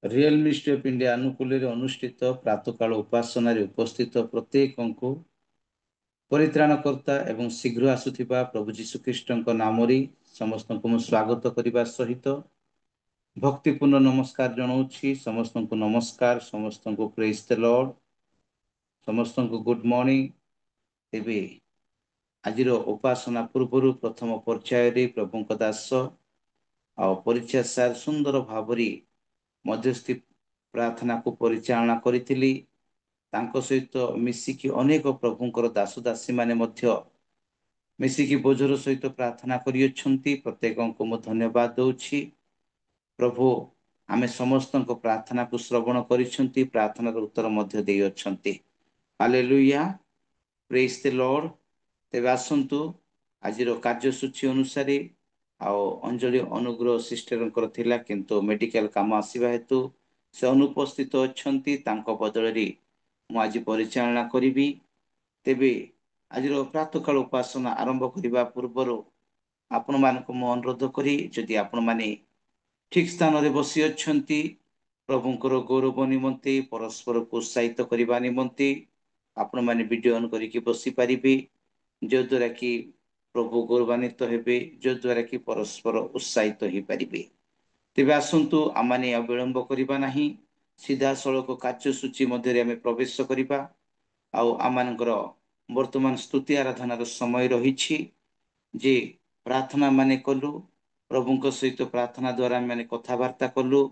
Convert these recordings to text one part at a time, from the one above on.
Real ministry of India अनुकूल अनुष्ठित प्रातःकाल उपासना उपस्थित प्रत्येक को परित्राणकर्ता एवं शीघ्र आसुथिबा प्रभु जीशुख्रीष्टଙ୍କ नामरी समस्त को स्वागत करने सहित भक्तिपूर्ण नमस्कार जनाऊँगी। समस्त को नमस्कार, समस्त को प्रेज द लॉर्ड, समस्त को गुड मॉर्निंग। तेबे आजिर उपासना पूर्व प्रथम पर्याय प्रभु दास आ परीक्षा सार सुंदर भावरी मध्यस्थी प्रार्थना को परिचालना करी तांको सहित मिसिकी अनेक प्रभुंकर दास दासी माने मध्य मिसिकी बोझर सहित प्रार्थना करियछंती। प्रत्येक को मु धन्यवाद दउछि। प्रभु आमे समस्त प्रार्थना को श्रवण करिछंती, प्रार्थनार उत्तर मध्य देइ अछंती। Hallelujah, praise the Lord. तेबे आसंतु आजिर कार्यसूची अनुसार अंजलि अनुग्रह सिस्टर थिला किंतु मेडिकल काम आसीबा हेतु से अनुपस्थित अछंती। तांको बदलरी मु आज परिचालना करिबी। तेबे आजिर प्रातःकाल उपासना आरंभ करने पूर्वर आपण मानक मु अनुरोध करी जदि आपण माने ठीक स्थान रे बसी अछंती प्रभुंकर गौरव निमंते परस्पर को उत्साहित करने निमंते आपण माने वीडियो ऑन करके बसी पारिबे, जो द्वारा कि प्रभु गौरवान्वित हेबे, जो द्वारा कि परस्पर उत्साहित हो पारिबे। तेबे आसंतु आमाने अविलंब करिबा नाही, सीधा सड़क कार्यसूची मध्य आमे प्रवेश करिबा। आउ आमानकर वर्तमान स्तुति आराधनार समय रही जे प्रार्थना माने कलु, प्रभु सहित प्रार्थना द्वारा माने कथबार्ता कलु।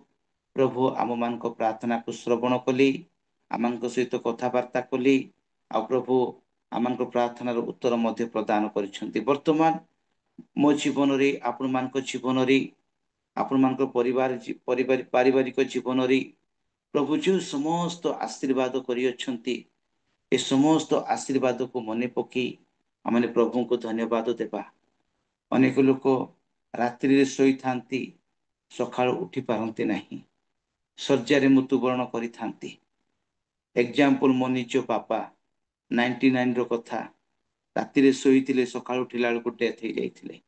प्रभु आम मान प्रार्थना को श्रवण कली, आम सहित कथबार्ता कली। आ प्रभु आम प्रार्थनार उत्तर मध्य प्रदान करिसेंती। वर्तमान मो जीवन रे आपण मान जीवन रे आपण मान परिवार पारिवारिक जीवन रे प्रभु जो समस्त आशीर्वाद करियछंती ए समस्त आशीर्वाद को मने पकई आमने प्रभु को धन्यवाद देबा। अनेक लोक रात्रि शोई थांती, सकाळ उठी पारंती नहीं, शଯ୍ୟାରେ मृत्युवरण करि थांती। एग्जांपल मो निज पापा 99 रो कथा, रात्रि शोईथिले सकाळ उठिला बेलକୁ डेथ हो जाइथिले।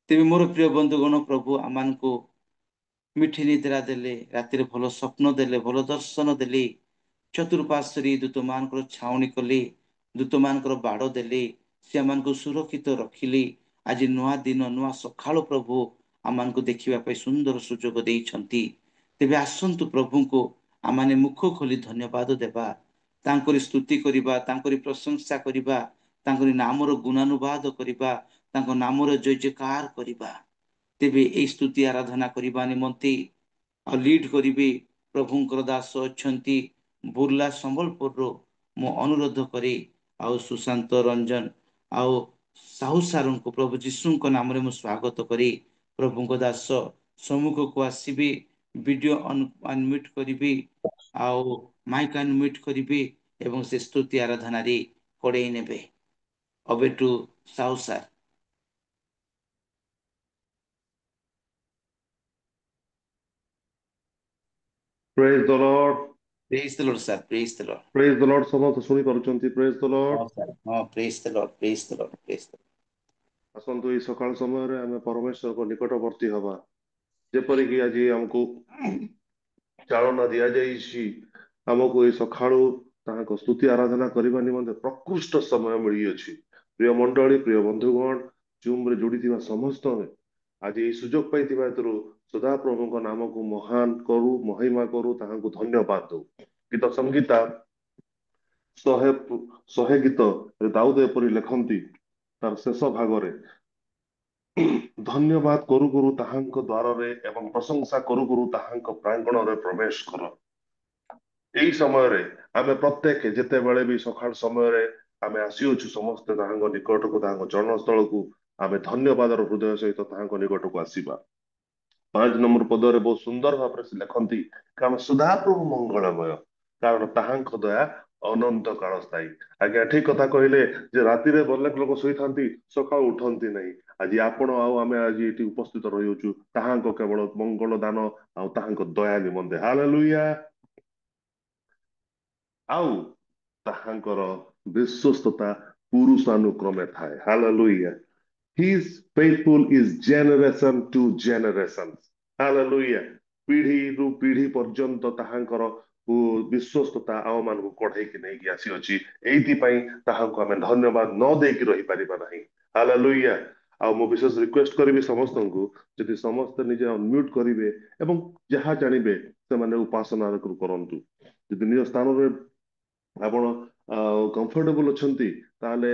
तेबे मोर प्रिय बंधुगण, प्रभु आमान को मिठी निद्रा देले, रात्रि भल स्वप्न देले, भल दर्शन देले, चतुर्पार्श्वरी दूत मान छाउनी कले, दूत मान बाड़ देले, से आमान को सुरक्षित रखिले। आज नुआ दिन नुआ सकाळ प्रभु आमान को देखिबा सुंदर सुजोग देइछंती। तेबे आसंतु प्रभु को आमाने मुख खोली धन्यवाद देबा, तांकरी स्तुति करिबा, तांकरी प्रशंसा करिबा, तांकरी नामर गुणानुवाद करिबा, तांको नामर जय जयकार करिबा। तेबे ए स्तुति आराधना करिबा निमंते आ लीड करिबे प्रभुंकर दास अछंती बुर्ला संबलपुर रो मो अनुरोध करे। आउ सुशांत रंजन आउ साहू सारू को प्रभु जीशु को नाम रे मु स्वागत करे। प्रभुंक दास सम्मुख को आसीबे, वीडियो अनम्यूट करिबे, आउ माइक अनम्यूट करिबे एवं से स्तुति आराधना रे कड़े नेबे। अबे टू साहू सार। Praise the Lord. Praise the Lord sir, praise the Lord. Praise the Lord. समस्त शुणी पारुचंती। Praise the Lord. हां सर, हां, praise the Lord, praise the Lord, praise the Lord. आसंतु ई सकाळ समय रे आमे परमेश्वर को निकटवर्ती हवा, जेपरि कि आज हमको चालना दिया जाइछि। हमको ई सकाळु ताहाको स्तुति आराधना करिबा निमंते प्रकृष्ट समय मिली अछि। प्रिय मंडळी, प्रिय बंधुगण, जूम रे जोड़ीथिबा समस्त आज ई सुजोग पाइथिबा हेतु सदा प्रभुଙ୍କ नामको महान करू, महिमा करू, ताहाको धन्यवाद दो। गीत संगीता शहे शहे गीत दाऊद एपरि लेखन्ति तार शेष भागरे धन्यवाद करू करू ताहाଙ୍କ द्वाରରେ एवं प्रशंसा करू करू ताहाଙ୍କ प्रांगणରେ प्रवेश कर। एई समयरे आमे प्रत्येक जेतेबेले भी सकाळ समयरे आमे आसीଅଛୁ ସମସ୍ତେ ତାହାଙ୍କ ନିକଟକୁ, ତାହାଙ୍କ ଚରଣସ୍ଥଳକୁ आमे धन्यवादर हृदय सहित ताहाଙ୍କ निकटକୁ ଆସିବା। 5 नंबर पदरे बहुत सुंदर भाବରେ से लेखन्ति काम सदाप्रभु मंगलमय, कारण ताहाଙ୍କ दया अनंत काल स्थायी। आज्ञा ठीक कथा कहले जे राति रे अनेक लोक शोइथांती, सकाळ उठंती नहीं। आज आपण आउ आमे आज एटी उपस्थित रहियोछु ताहाଙ୍କ केवल मंगल दान आउ ताहाଙ୍କ दया निमंते। हालेलुया। आउ ताहाଙ୍କର विश्वस्तता पुरुषानुक्रमे थाए। Hallelujah. His faithful is generation to generations. Hallelujah. ପିଢ଼ିରୁ ପିଢ଼ି ପର୍ଯ୍ୟନ୍ତ ତାହାଙ୍କର ବିଶ୍ୱସ୍ତତା ଆମ ମାନଙ୍କୁ କଢେଇକି ନେଇକି ଆସିଅଛି। ଏଇଥିପାଇଁ ତାହାଙ୍କୁ ଆମେ ଧନ୍ୟବାଦ ନ ଦେଇକି ରହିପାରିବା ନାହିଁ। ହାଲେଲୁୟା। ଆଉ ମୁଁ ବିଶେଷ ରିକ୍ୱେଷ୍ଟ କରିବି ସମସ୍ତଙ୍କୁ, ଯଦି ସମସ୍ତେ ନିଜେ ଅନମ୍ୟୁଟ କରିବେ ଏବଂ ଯାହା ଜାଣିବେ ସେମାନେ ଉପାସନା କରନ୍ତୁ। ଯଦି ନିଜ ସ୍ଥାନରେ ଆପଣ କମ୍ଫର୍ଟେବଲ ଅଛନ୍ତି, ତାହେଲେ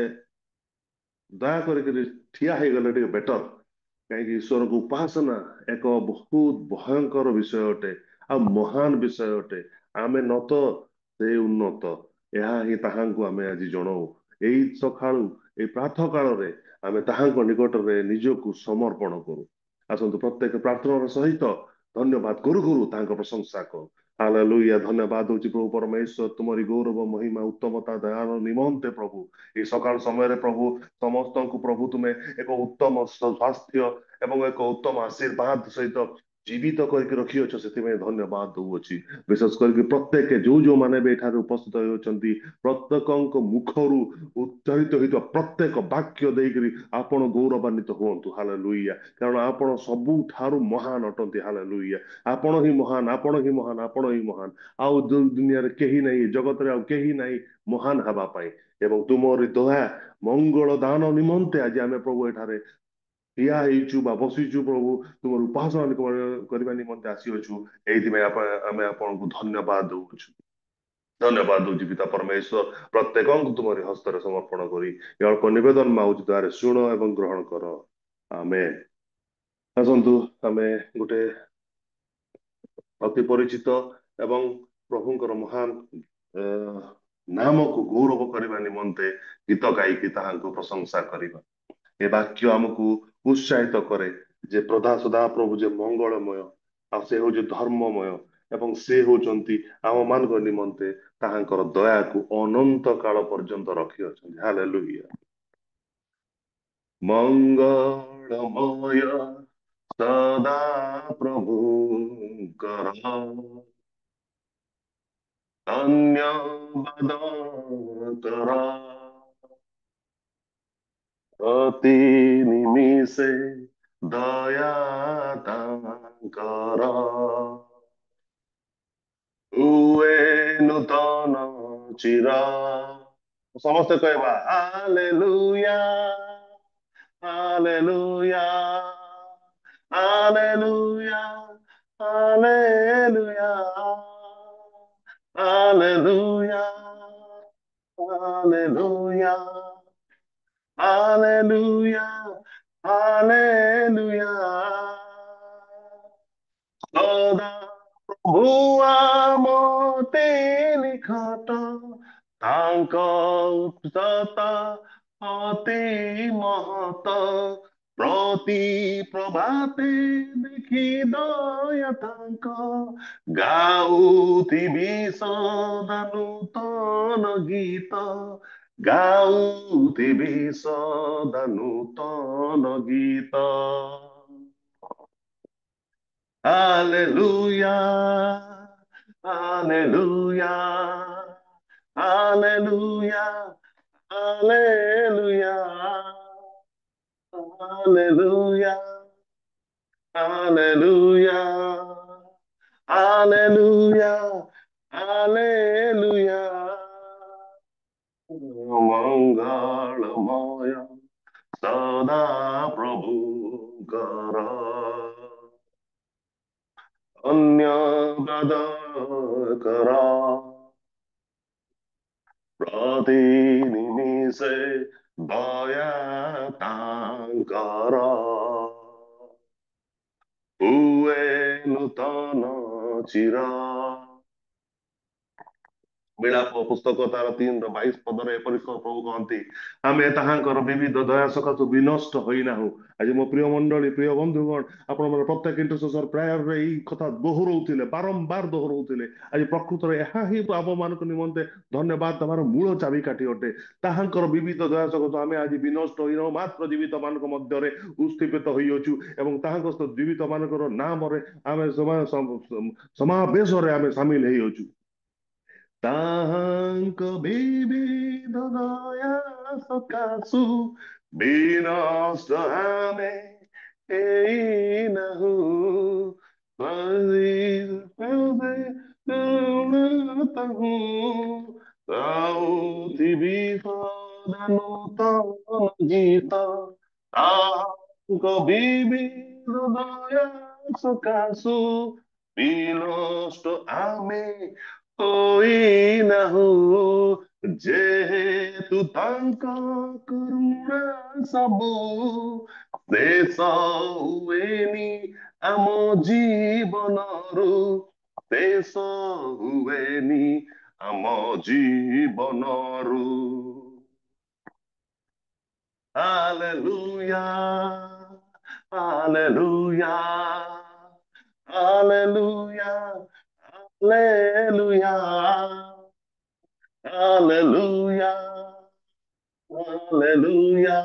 ଦୟା କରିକି ଠିଆ ହେଇଗଲେ ଟିକେ ବେଟର। କାହିଁକି ଈଶ୍ୱରକୁ ଉପାସନା ଏକ ବହୁତ ଭୟଙ୍କର ବିଷୟ ଅଟେ, ଆଉ ମହାନ ବିଷୟ ଅଟେ। ଆମେ ନତ ସେ ଉନ୍ନତ, ଏହା ହିଁ ତାହାଙ୍କୁ ଆମେ ଆଜି ଜଣାଉ। ଏଇ ସକାଳୁ ଏଇ ପ୍ରାତଃ କାଳରେ ଆମେ ତାହାଙ୍କ ନିକଟରେ ନିଜକୁ ସମର୍ପଣ କରୁ। ଆସନ୍ତୁ ପ୍ରତ୍ୟେକ ପ୍ରାର୍ଥନାର ସହିତ ଧନ୍ୟବାଦ କରୁ କରୁ ତାହାଙ୍କ ପ୍ରଶଂସା କରୁ। ହାଲେଲୁୟା। ଧନ୍ୟବାଦ ହଉଛି ପ୍ରଭୁ ପରମେଶ୍ୱର, ତୁମରି ଗୌରବ ମହିମା ଉତ୍ତମତା ଦୟାର ନିମନ୍ତେ ପ୍ରଭୁ ଏଇ ସକାଳ ସମୟରେ ପ୍ରଭୁ ସମସ୍ତଙ୍କୁ ପ୍ରଭୁ ତୁମେ ଏକ ଉତ୍ତମ ସ୍ୱାସ୍ଥ୍ୟ ଏବଂ ଏକ ଉତ୍ତମ ଆଶୀର୍ବାଦ ସହିତ ଜୀବିତ କରିକି ରଖିଅଛ, ସେଥିପାଇଁ ଧନ୍ୟବାଦ ଦଉଅଛି। ବିଶେଷ କରିକି ପ୍ରତ୍ୟେକ ଯୋଉମାନେ ବି ଏଠାରେ ଉପସ୍ଥିତ ହେଉଛନ୍ତି, ପ୍ରତ୍ୟେକଙ୍କ ମୁଖରୁ ଉଚ୍ଚାରିତ ହୋଇଥିବା ପ୍ରତ୍ୟେକ ବାକ୍ୟ ଦେଇକରି ଆପଣ ଗୌରବାନ୍ୱିତ ହୁଅନ୍ତୁ। ହାଲେଲୁୟା। କାରଣ ଆପଣ ସବୁଠାରୁ ମହାନ ଅଟନ୍ତି। ହାଲେଲୁୟା। ଆପଣ ହିଁ ମହାନ, ଆପଣ ହିଁ ମହାନ, ଆପଣ ହିଁ ମହାନ। ଆଉ ଦୁନିଆରେ କେହି ନାହିଁ, ଜଗତରେ ଆଉ କେହି ନାହିଁ ମହାନ ହେବା ପାଇଁ। ଏବଂ ତୁମରି ଦୟା ମଙ୍ଗଳ ଦାନ ନିମନ୍ତେ ଆଜି ଆମେ ପ୍ରଭୁ ଏଠାରେ ଠିଆ ହେଇଛୁ ବା ବସିଛୁ ପ୍ରଭୁ, ତୁମର ଉପାସନା କରିବା ନିମନ୍ତେ ଆସିଅଛୁ। ଏଇଥିପାଇଁ ଆମେ ଆପଣଙ୍କୁ ଧନ୍ୟବାଦ ଦଉଛୁ। ଧନ୍ୟବାଦ ଦଉଛି ପିତା ପରମେଶ୍ୱର। ପ୍ରତ୍ୟେକଙ୍କୁ ତୁମରି ହସ୍ତରେ ସମର୍ପଣ କରି ଏ ଅଳ୍ପ ନିବେଦନ ମାଗୁଛୁ, ଦ୍ୱାରା ଶୁଣ ଏବଂ ଗ୍ରହଣ କର। ଆମେନ। ଆସନ୍ତୁ ଆମେ ଗୋଟେ ଅତି ପରିଚିତ ଏବଂ ପ୍ରଭୁଙ୍କର ମହାନ ନାମକୁ ଗୌରବ କରିବା ନିମନ୍ତେ ଗୀତ ଗାଇକି ତାହାଙ୍କୁ ପ୍ରଶଂସା କରିବା। ଏ ବାକ୍ୟ ଆମକୁ ଉତ୍ସାହିତ କରେ ଯେ ସଦା ପ୍ରଭୁ ଯେ ମଙ୍ଗଳମୟ, ଆଉ ସେ ହଉଛି ଧର୍ମମୟ, ଏବଂ ସେ ହଉଛନ୍ତି ଆମ ମାନଙ୍କ ନିମନ୍ତେ ତାହାଙ୍କର ଦୟାକୁ ଅନନ୍ତ କାଳ ପର୍ଯ୍ୟନ୍ତ ରଖିଅଛନ୍ତି। ହାଲେଲୁୟା। ମଙ୍ଗଳମୟ ସଦା ପ୍ରଭୁଙ୍କର, ଧନ୍ୟବାଦ କର ଅତି ନିମିଷେ ଦୟା ତାଙ୍କର, ହୁଏ ନୂତନ ଚିର। ସମସ୍ତେ କହିବା hallelujah, hallelujah, hallelujah, hallelujah, hallelujah, hallelujah, hallelujah, hallelujah. ସଦା ପ୍ରଭୁ ଆମତେ ନିକଟ, ତାଙ୍କ ଉଚ୍ଚତା ଅତି ମହତ, ପ୍ରତି ପ୍ରଭାତେ ଦେଖି ଦୟା ତାଙ୍କ, ଗାଉଥିବି ସଦା ନୂତନ ଗୀତ, ଗାଉଥିବି ସଦା ନୂତନ ଗୀତ। Hallelujah, hallelujah, hallelujah, hallelujah, hallelujah, hallelujah, hallelujah, hallelujah. ମଙ୍ଗଳମୟ ସଦା ପ୍ରଭୁଙ୍କର, ଧନ୍ୟବାଦ କର ପ୍ରତି ନିମିଷେ ଦୟା ତାଙ୍କର, ହୁଏ ନୂତନ ଚିର। ବିଳାପ ପୁସ୍ତକ ତାର 3:22 ପଦରେ ଏପରି ପ୍ରଭୁ କହନ୍ତି, ଆମେ ତାହାଙ୍କର ବିବିଧ ଦୟା ସକାଶୁ ବିନଷ୍ଟ ହୋଇନାହୁଁ। ଆଜି ମୋ ପ୍ରିୟ ମଣ୍ଡଳୀ, ପ୍ରିୟ ବନ୍ଧୁଗଣ, ଆପଣମାନେ ପ୍ରତ୍ୟେକ ଇଣ୍ଟରସେସର ପ୍ରେୟାରରେ ଏଇ କଥା ଦୋହରଉଥିଲେ, ବାରମ୍ବାର ଦୋହରଉଥିଲେ। ଆଜି ପ୍ରକୃତରେ ଏହା ହିଁ ଆମମାନଙ୍କ ନିମନ୍ତେ ଧନ୍ୟବାଦ ଦେବାର ମୂଳ ଚାବିକାଠି ଅଟେ। ତାହାଙ୍କର ବିବିଧ ଦୟା ସକାଶୁ ଆମେ ଆଜି ବିନଷ୍ଟ ହୋଇନାହୁଁ, ମାତ୍ର ଜୀବିତ ମାନଙ୍କ ମଧ୍ୟରେ ଉସ୍ଥିପିତ ହୋଇଅଛୁ, ଏବଂ ତାହାଙ୍କ ଜୀବିତ ମାନଙ୍କର ନାମରେ ଆମେ ସମାବେଶରେ ଆମେ ସାମିଲ ହେଇଅଛୁ। ତାହାଙ୍କ ବିବିଧ ଦୟା ସକାଶୁ ବିନଷ୍ଟ ଆମେ ହେଇନାହୁଁ, ଚାହୁଁ ଗାଉଥିବି ନୂତନ ଗୀତ କବିବି ହୃଦୟ ସକାଶୁ ବିନଷ୍ଟ ଆମେ ହୋଇନାହୁଁ ଯେହେତୁ ତାଙ୍କ କରୁଣା ସବୁ ଶେଷ ହୁଏନି ଆମ ଜୀବନରୁ ଶେଷ ହୁଏନି ଆମ ଜୀବନରୁ Hallelujah, hallelujah, hallelujah, hallelujah, hallelujah, hallelujah,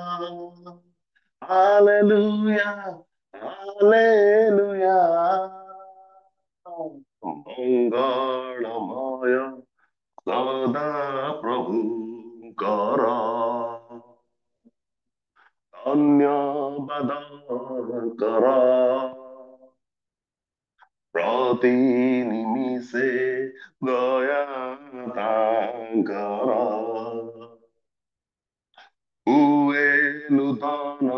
hallelujah, hallelujah. ମଙ୍ଗଳମୟ ସଦା ପ୍ରଭୁଙ୍କର ଧନ୍ୟବାଦ କର ପ୍ରତି ନିମିଷେ ଦୟା ତାଙ୍କର ହୁଏ ନୂତନ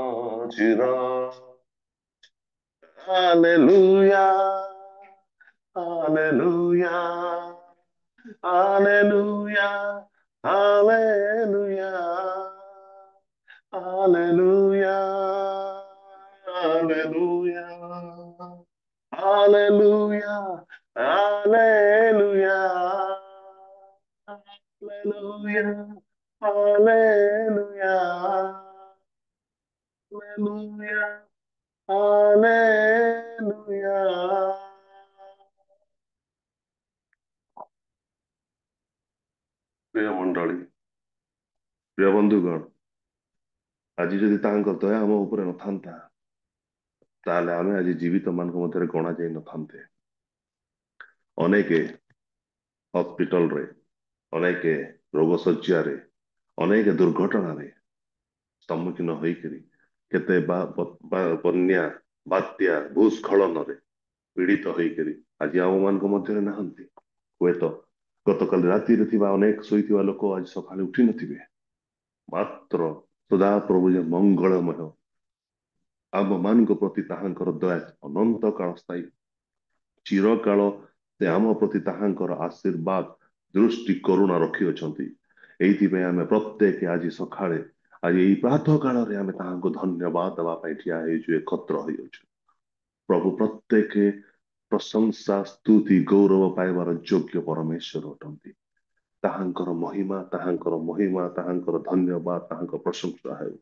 ଚିର hallelujah hallelujah hallelujah hallelujah hallelujah hallelujah Hallelujah, hallelujah, hallelujah, hallelujah, hallelujah, hallelujah. ପ୍ରିୟ ମଣ୍ଡଳୀ, ପ୍ରିୟ ବନ୍ଧୁଗଣ, ଆଜି ଯଦି ତାଙ୍କ ଦୟା ଆମ ଉପରେ ନଥାନ୍ତା ତାହେଲେ ଆମେ ଆଜି ଜୀବିତ ମାନଙ୍କ ମଧ୍ୟରେ ଗଣା ଯାଇ ନଥାନ୍ତେ। ଅନେକ ହସ୍ପିଟାଲରେ, ଅନେକ ରୋଗ ଶଯ୍ୟାରେ, ଅନେକ ଦୁର୍ଘଟଣାରେ ସମ୍ମୁଖୀନ ହୋଇକରି କେତେ ବନ୍ୟା, ବାତ୍ୟା, ଭୂସ୍ଖଳନରେ ପୀଡ଼ିତ ହୋଇକରି ଆଜି ଆମ ମାନଙ୍କ ମଧ୍ୟରେ ନାହାନ୍ତି। ହୁଏତ ଗତକାଲି ରାତିରେ ଥିବା ଅନେକ ଶୋଇଥିବା ଲୋକ ଆଜି ସକାଳେ ଉଠି ନଥିବେ। ମାତ୍ର ସଦାପ୍ରଭୁ ଯେ ମଙ୍ଗଳମୟ, ଆମ ମାନଙ୍କ ପ୍ରତି ତାହାଙ୍କର ଦୟା ଅନନ୍ତ କାଳ ସ୍ଥାୟୀ, ଚିରକାଳ ସେ ଆମ ପ୍ରତି ତାହାଙ୍କର ଆଶୀର୍ବାଦ ଦୃଷ୍ଟି କରୁଣା ରଖିଅଛନ୍ତି। ଏଇଥିପାଇଁ ଆମେ ପ୍ରତ୍ୟେକ ଆଜି ସକାଳେ, ଆଜି ଏଇ ପ୍ରାତଃ କାଳରେ ଆମେ ତାହାଙ୍କୁ ଧନ୍ୟବାଦ ଦେବା ପାଇଁ ଠିଆ ହେଇଛୁ, ଏକତ୍ର ହୋଇଅଛୁ। ପ୍ରଭୁ ପ୍ରତ୍ୟେକ ପ୍ରଶଂସା, ସ୍ତୁତି, ଗୌରବ ପାଇବାର ଯୋଗ୍ୟ ପରମେଶ୍ୱର ଅଟନ୍ତି। ତାହାଙ୍କର ମହିମା, ତାହାଙ୍କର ମହିମା, ତାହାଙ୍କର ଧନ୍ୟବାଦ, ତାହାଙ୍କ ପ୍ରଶଂସା ହେଉ।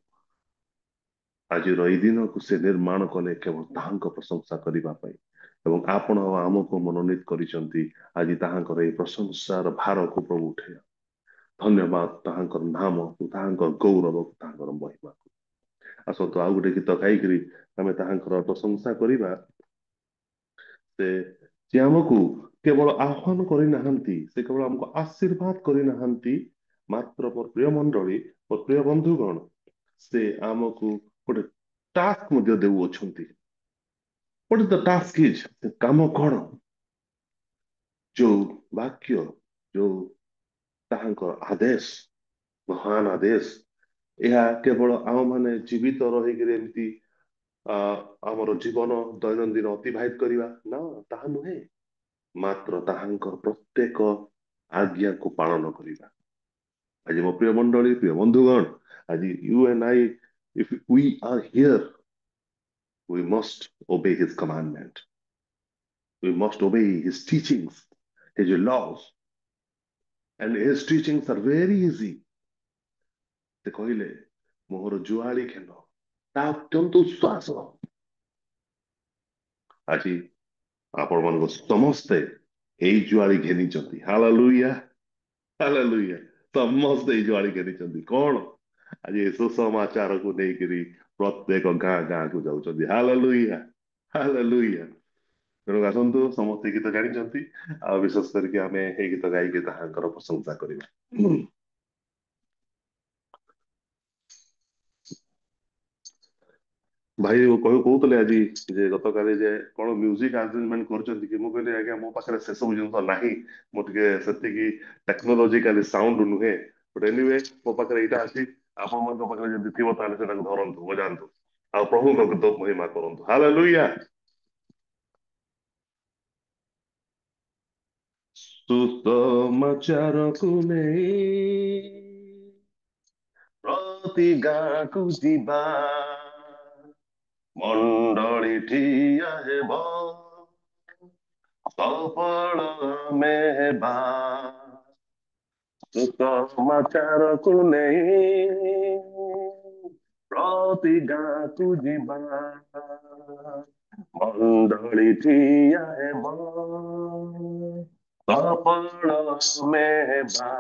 ଆଜିର ଏଇ ଦିନକୁ ସେ ନିର୍ମାଣ କଲେ କେବଳ ତାହାଙ୍କ ପ୍ରଶଂସା କରିବା ପାଇଁ, ଏବଂ ଆପଣ ଆମକୁ ମନୋନୀତ କରିଛନ୍ତି ଆଜି ତାହାଙ୍କର ଏଇ ପ୍ରଶଂସାର ଭାରକୁ ପ୍ରଭୁ ଉଠେଇବା। ଧନ୍ୟବାଦ ତାହାଙ୍କର ନାମକୁ, ତାହାଙ୍କର ଗୌରବକୁ, ତାହାଙ୍କର ମହିମାକୁ। ଆସନ୍ତୁ ଆଉ ଗୋଟେ ଗୀତ ଗାଇକରି ଆମେ ତାହାଙ୍କର ପ୍ରଶଂସା କରିବା। ସେ ଆମକୁ କେବଳ ଆହ୍ୱାନ କରିନାହାନ୍ତି, ସେ କେବଳ ଆମକୁ ଆଶୀର୍ବାଦ କରିନାହାନ୍ତି, ମାତ୍ର ମୋର ପ୍ରିୟ ମଣ୍ଡଳୀ, ମୋର ପ୍ରିୟ ବନ୍ଧୁଗଣ, ସେ ଆମକୁ ଗୋଟେ ଟାସ୍କ ମଧ୍ୟ ଦେଉଅଛନ୍ତି। What is the task is? କାମ କଣ? ଯୋଉ ବାକ୍ୟ, ଯୋଉ ତାହାଙ୍କର ଆଦେଶ, ମହାନ ଆଦେଶ, ଏହା କେବଳ ଆମ ମାନେ ଜୀବିତ ରହିକରି ଏମିତି ଆମର ଜୀବନ ଦୈନନ୍ଦିନ ଅତିବାହିତ କରିବା ନା, ତାହା ନୁହେଁ। ମାତ୍ର ତାହାଙ୍କର ପ୍ରତ୍ୟେକ ଆଜ୍ଞାକୁ ପାଳନ କରିବା। ଆଜି ମୋ ପ୍ରିୟ ମଣ୍ଡଳୀ, ପ୍ରିୟ ବନ୍ଧୁଗଣ, ଆଜି you and I, if we are here, we must obey his commandment. We must obey his teachings, his laws. And his teachings are very easy. ସେ କହିଲେ ମୋର ଜୁଆଳି ଖେନ, ତା ଅତ୍ୟନ୍ତ ଉଶ୍ୱାସ। ଆଜି ଆପଣମାନଙ୍କୁ ସମସ୍ତେ ଏଇ ଜୁଆଳି ଘେନିଛନ୍ତି। Hallelujah, hallelujah. ସମସ୍ତେ ଏଇ ଜୁଆଳି ଘେନିଛନ୍ତି। କଣ? ଆଜି ଏ ସୁସମାଚାରକୁ ନେଇକରି ପ୍ରତ୍ୟେକ ଗାଁ ଗାଁକୁ ଯାଉଛନ୍ତି। Hallelujah, hallelujah. ତେଣୁ ଆସନ୍ତୁ, ସମସ୍ତେ ଗୀତ ଜାଣିଛନ୍ତି, ଆଉ ବିଶେଷ କରିକି ଆମେ ଏଇ ଗୀତ ଗାଇକି ତାହାଙ୍କର ପ୍ରଶଂସା କରିବା। ଭାଇ କହୁଥିଲେ ଆଜି ଯେ ଗତକାଲି ଯେ କଣ ମ୍ୟୁଜିକ ଆରେଞ୍ଜମେଣ୍ଟ କରୁଛନ୍ତି କି, ମୁଁ କହିଲି ଆଜ୍ଞା ମୋ ପାଖରେ ସେସବୁ ଜିନିଷ ନାହିଁ, ମୁଁ ଟିକେ ସେତିକି ଟେକ୍ନୋଲୋଜିକାଲି ସାଉଣ୍ଡ ନୁହେଁ। ବଟ୍ ଏନିୱେ ମୋ ପାଖରେ ଏଇଟା ଅଛି, ଆପଣମାନଙ୍କ ପାଖରେ ଯଦି ଥିବ ତାହେଲେ ସେଟାକୁ ଧରନ୍ତୁ, ବଜାନ୍ତୁ ଆଉ ପ୍ରଭୁଙ୍କ ତ ମହିମା କରନ୍ତୁ। ହାଲେଲୁୟା। ସୁସମାଚାରକୁ ନେଇ ପ୍ରତି ଗାଁକୁ ଯିବା, ମଣ୍ଡଳୀ ଠିଆ ହେବ, ସଫଳ ଆମେ ହେବା। ସୁସମାଚାରକୁ ନେଇ ପ୍ରତି ଗାଁକୁ ଯିବା, ମଣ୍ଡଳୀ ଠିଆ ହେବ, ସଫଳ ଆମେ ହେବା।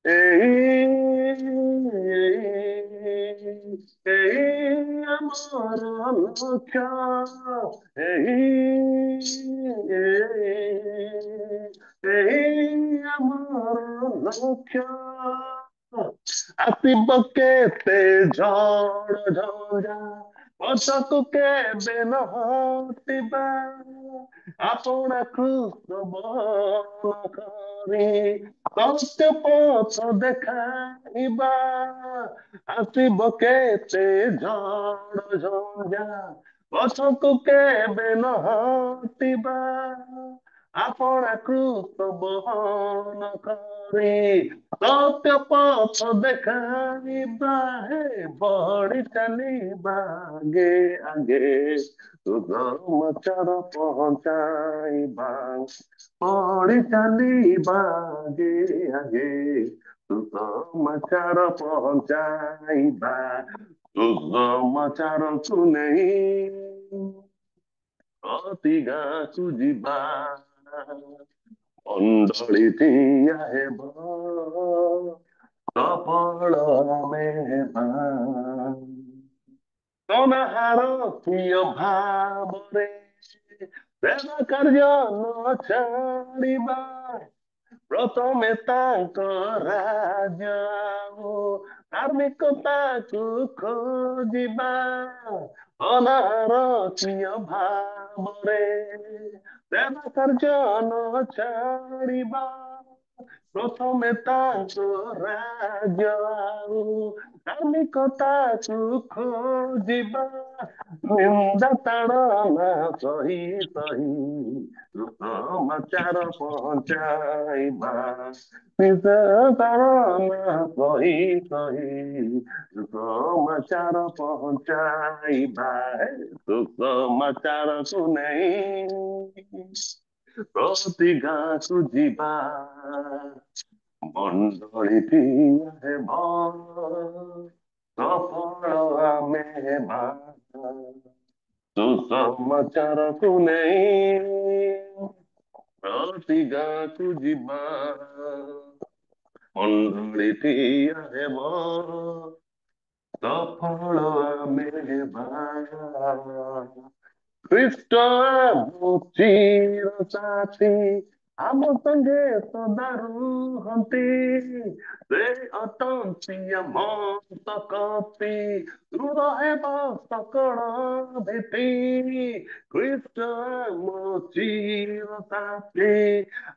ଏଇ ଆମର ଲକ୍ଷ୍ୟ, ଏଇ ଆମର ଲକ୍ଷ୍ୟ। ଆସିବ କେତେ ଝଡ଼ ଝଞ୍ଜା, ପଛକୁ କେବେ ନ ହଟିବା, ଆପଣା କୃଷ୍ଣ ବହନ କରି ସତ୍ୟ ପଥ ଦେଖାଇବା। ଆସିବ କେତେ ଝଡ଼ ଝଞ୍ଜା, ପଛକୁ କେବେ ନ ହଟିବା, ଆପଣା କୃଷ୍ଣ ବହନ କରି ସତ୍ୟ ପଥ ଦେଖାଇବା। ହେ ବଢି ଚାଲିବା ଆଗେ ଆଗେ, ସୁସମାଚାର ପହଞ୍ଚାଇବା। ବଢି ଚାଲିବା ଆଗେ ଆଗେ, ସୁସମାଚାର ପହଞ୍ଚାଇବା। ସୁସମାଚାରକୁ ନେଇ ପ୍ରତି ଗାଁକୁ ଯିବା, ମଣ୍ଡଳୀ ଠିଆ ହେବ, ସଫଳ ଆମେ ହେବା। ଅନାହାର ପ୍ରିୟ ଭାବରେ ସେବା କାର୍ଯ୍ୟ ନ ଛାଡ଼ିବା, ପ୍ରଥମେ ତାଙ୍କ ରାଜ୍ୟ ଆଉ ଧାର୍ମିକତାକୁ ଖୋଜିବା। ଅନାହାର ପ୍ରିୟ ଭାବରେ ସେବା କାର୍ଯ୍ୟ ନ ଛାଡ଼ିବା, ପ୍ରଥମେ ତାଙ୍କ ରାଜ୍ୟ ଆଉ ଧାର୍ମିକତାକୁ ଖୋଜିବା। ନିନ୍ଦା ତାଡ଼ନା ସହି ସହି ସୁସମାଚାର ପହଞ୍ଚାଇବା। ନିନ୍ଦା ତାଡ଼ନା ସହି ସହି ସୁସମାଚାର ପହଞ୍ଚାଇବା। ସୁସମାଚାରକୁ ନେଇ ପ୍ରତି ଗାଁକୁ ଯିବା, ମଣ୍ଡଳୀ ଠିଆ ହେବ, ସଫଳ ଆମେ ହେବା। ସୁସମାଚାରକୁ ନେଇ ପ୍ରତି ଗାଁକୁ ଯିବା, ମଣ୍ଡଳୀ ଠିଆ ହେବ, ସଫଳ ଆମେ ହେବା। ଖ୍ରୀଷ୍ଟ ଆମ ଚିର ସାଥୀ, ଆମ ସଙ୍ଗେ ସଦା ରୁହନ୍ତି, ସେ ଅଟନ୍ତି ଆମ ଶକ୍ତି, ଦୃଢ଼ ହେବ ସକଳ ଭୀତି। ଖ୍ରୀଷ୍ଟ ଆମ ଚିର ସାଥୀ,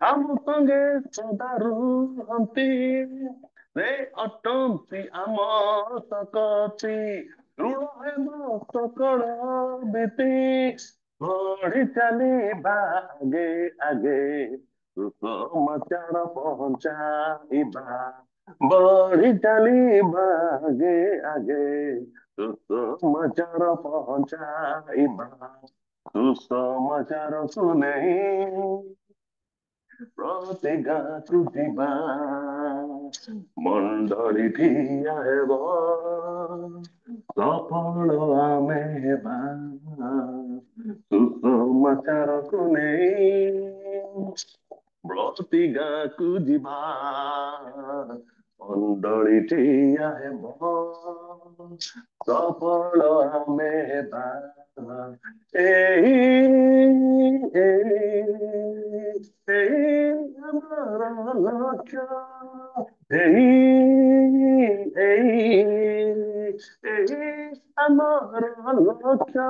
ଆମ ସଙ୍ଗେ ସଦା ରୁହନ୍ତି, ସେ ଅଟନ୍ତି ଆମ ଶକ୍ତି, ଦୃଢ଼ ହେବ ସକଳ ଭୀତି। ବଢି ଚାଲିବା ଆଗେ ଆଗେ, ସୁସମାଚାର ପହଞ୍ଚାଇବା। ବଢି ଚାଲିବା ଆଗେ ଆଗେ, ସୁସମାଚାର ପହଞ୍ଚାଇବା। ସୁସମାଚାରକୁ ନେଇ ପ୍ରତି ଗାଁକୁ ଯିବା, ମଣ୍ଡଳୀ ଠିଆ ହେବ, ସଫଳ ଆମେ ହେବା। ସୁସମାଚାରକୁ ନେଇ ପ୍ରତି ଗାଁକୁ ଯିବା, ମଣ୍ଡଳୀ ଠିଆ ହେବ, ସଫଳ ଆମେ ହେବା। ଏଇ ଆମର ଲକ୍ଷ୍ୟ, ଏଇ ଆମର ଲକ୍ଷ୍ୟ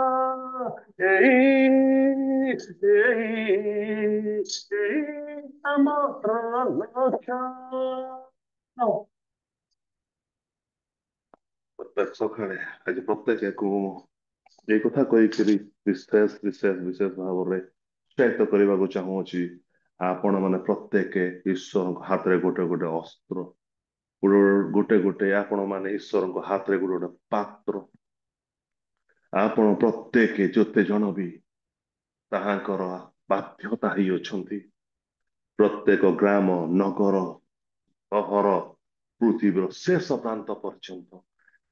ଏଇ ଏଇ ଏଇ ଆମର ଲକ୍ଷ୍ୟ। ପ୍ରତ୍ୟେକ ସକାଳେ ଆଜି ପ୍ରତ୍ୟେକକୁ ଏଇ କଥା କହିକିରି ବିଶେଷ ଭାବରେ ଉତ୍ସାହିତ କରିବାକୁ ଚାହୁଁଅଛି। ଆପଣ ମାନେ ପ୍ରତ୍ୟେକ ଈଶ୍ୱରଙ୍କ ହାତରେ ଗୋଟେ ଗୋଟେ ଅସ୍ତ୍ର, ଗୋଟେ ଗୋଟେ ଆପଣ ମାନେ ଈଶ୍ୱରଙ୍କ ହାତରେ ଗୋଟେ ଗୋଟେ ପାତ୍ର। ଆପଣ ପ୍ରତ୍ୟେକ ଯେତେ ଜଣ ବି ତାହାଙ୍କର ବାଧ୍ୟତା ହେଇ ଅଛନ୍ତି, ପ୍ରତ୍ୟେକ ଗ୍ରାମ ନଗର ସହର ପୃଥିବୀର ଶେଷ ପ୍ରାନ୍ତ ପର୍ଯ୍ୟନ୍ତ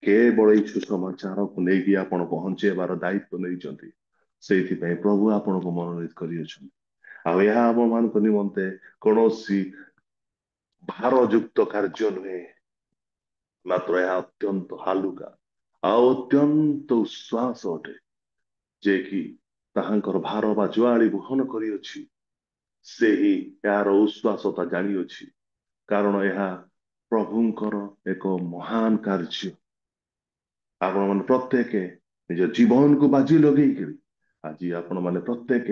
କେବଳ ଏଇ ସୁସମାଚାରକୁ ନେଇକି ଆପଣ ପହଞ୍ଚେଇବାର ଦାୟିତ୍ୱ ନେଇଛନ୍ତି। ସେଇଥିପାଇଁ ପ୍ରଭୁ ଆପଣଙ୍କୁ ମନୋନୀତ କରିଅଛନ୍ତି। ଆଉ ଏହା ଆମ ମାନଙ୍କ ନିମନ୍ତେ କୌଣସି ଭାରଯୁକ୍ତ କାର୍ଯ୍ୟ ନୁହେଁ, ମାତ୍ର ଏହା ଅତ୍ୟନ୍ତ ହାଲୁକା ଆଉ ଅତ୍ୟନ୍ତ ଉଶ୍ୱାସ ଅଟେ, ଯେ କି ତାହାଙ୍କର ଭାର ବା ଜୁଆଳି ବହନ କରିଅଛି। ସେହି ଏହାର ଉଶ୍ୱାସତା ଜାଣିଅଛି, କାରଣ ଏହା ପ୍ରଭୁଙ୍କର ଏକ ମହାନ କାର୍ଯ୍ୟ। ଆପଣ ମାନେ ପ୍ରତ୍ୟେକ ନିଜ ଜୀବନକୁ ବାଜି ଲଗେଇକିରି ଆଜି ଆପଣ ମାନେ ପ୍ରତ୍ୟେକ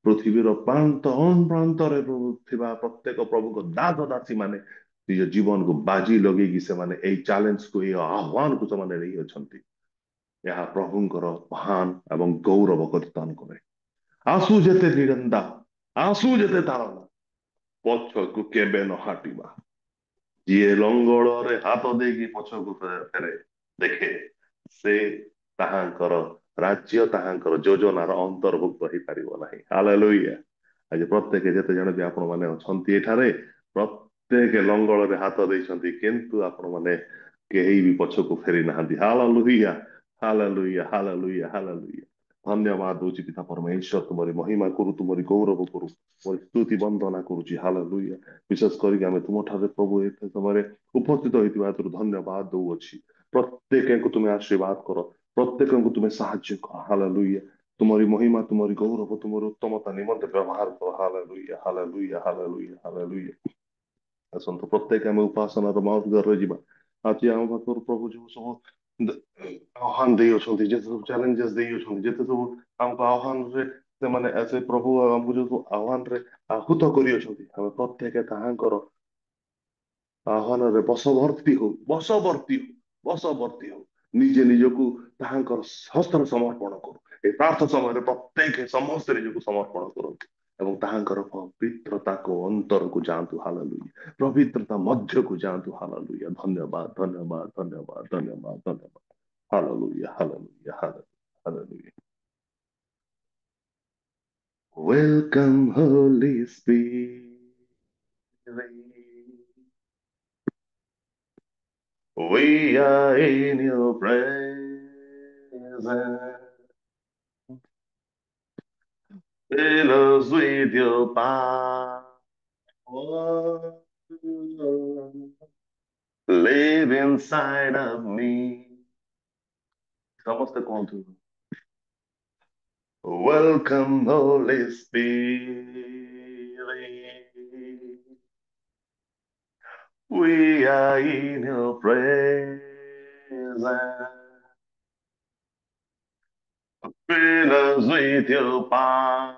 ପୃଥିବୀର ପ୍ରାନ୍ତ ଅପ୍ରାନ୍ତରେ ଥିବା ପ୍ରତ୍ୟେକ ପ୍ରଭୁଙ୍କ ଦାସ ଦାସୀ ମାନେ ନିଜ ଜୀବନକୁ ବାଜି ଲଗେଇକି ସେମାନେ ଏଇ ଚ୍ୟାଲେଞ୍ଜକୁ, ଏଇ ଆହ୍ୱାନକୁ ସେମାନେ ନେଇ ଅଛନ୍ତି। ଏହା ପ୍ରଭୁଙ୍କର ମହାନ ଏବଂ ଗୌରବ କରିତାନ କରେ। ଆସୁ ଯେତେ ନିରନ୍ଦା, ଆସୁ ଯେତେ ତାରଣା, ପଛକୁ କେବେ ନ ହାଟିବା। ଯିଏ ଲଙ୍ଗଳରେ ହାତ ଦେଇକି ପଛକୁ ଫେରେ ଦେଖେ, ସେ ତାହାଙ୍କର ରାଜ୍ୟ, ତାହାଙ୍କର ଯୋଜନାର ଅନ୍ତର୍ଭୁକ୍ତ ହେଇପାରିବ ନାହିଁ। ହାଲେଲୁୟା। ଆଜି ପ୍ରତ୍ୟେକ ଯେତେ ଜଣ ବି ଆପଣ ମାନେ ଅଛନ୍ତି ଏଠାରେ, ପ୍ରତ୍ୟେକ ଲଙ୍ଗଳରେ ହାତ ଦେଇଛନ୍ତି, କିନ୍ତୁ ଆପଣ ମାନେ କେହି ବି ପଛକୁ ଫେରି ନାହାନ୍ତି। Hallelujah, hallelujah, hallelujah, hallelujah. ଧନ୍ୟବାଦ ଦଉଛି ପିତା ପରମେଶ୍ୱର, ତୁମରି ମହିମା କରୁ, ତୁମରି ଗୌରବ କରୁ, ତୁମରି ସ୍ତୁତି ବନ୍ଦନା କରୁଛି। ହାଲେଲୁୟା। ବିଶେଷ କରିକି ଆମେ ତୁମଠାରେ ପ୍ରଭୁ ଏତେ ସମୟରେ ଉପସ୍ଥିତ ହୋଇଥିବା ହେତୁ ଧନ୍ୟବାଦ ଦଉଅଛି। ପ୍ରତ୍ୟେକଙ୍କୁ ତୁମେ ଆଶୀର୍ବାଦ କର, ପ୍ରତ୍ୟେକଙ୍କୁ ତୁମେ ସାହାଯ୍ୟ କର। ହାଲେଲୁୟା। ତୁମରି ମହିମା, ତୁମରି ଗୌରବ, ତୁମର ଉତ୍ତମତା ନିମନ୍ତେ ବ୍ୟବହାର କର। Hallelujah, hallelujah, hallelujah, hallelujah. ଆସନ୍ତୁ ପ୍ରତ୍ୟେକ ଆମେ ଉପାସନାର ମାର୍ଗରେ ଯିବା। ଆଜି ଆମ ପାଖରୁ ପ୍ରଭୁ ଯୋଉ ସବୁ ଆହ୍ୱାନ ଦେଇ ଅଛନ୍ତି, ଯେତେ ସବୁ ଚ୍ୟାଲେଞ୍ଜେସ୍ ଦେଇ ଅଛନ୍ତି, ଯେତେ ସବୁ ଆମକୁ ଆହ୍ୱାନରେ ସେମାନେ ସେ ପ୍ରଭୁ ଆମକୁ ଯୋଉ ଆହ୍ୱାନରେ ଆହୁତ କରିଅଛନ୍ତି, ଆମେ ପ୍ରତ୍ୟେକ ତାହାଙ୍କର ଆହ୍ୱାନରେ ବଶବର୍ତ୍ତୀ ହଉ, ନିଜେ ନିଜକୁ ତାହାଙ୍କର ହସ୍ତରେ ସମର୍ପଣ କରୁ। ଏ ପ୍ରାର୍ଥ ସମୟରେ ପ୍ରତ୍ୟେକ ସମସ୍ତେ ନିଜକୁ ସମର୍ପଣ କରନ୍ତୁ ଏବଂ ତାହାଙ୍କର ପବିତ୍ରତାକୁ ଅନ୍ତରକୁ ଯାଆନ୍ତୁ। ହାଲେଲୁୟା। ପବିତ୍ରତା ମଧ୍ୟକୁ ଯାଆନ୍ତୁ। ହାଲେଲୁୟା। ଧନ୍ୟବାଦ, ଧନ୍ୟବାଦ, ଧନ୍ୟବାଦ, ଧନ୍ୟବାଦ, ଧନ୍ୟବାଦ। Hallelujah, hallelujah, hallelujah. Welcome, Holy Spirit. We are in your presence. Fill us with your power. Live inside of me. ସମସ୍ତେ କୁହନ୍ତୁ, Welcome, Holy Spirit. We are in your presence. Fill us with your power.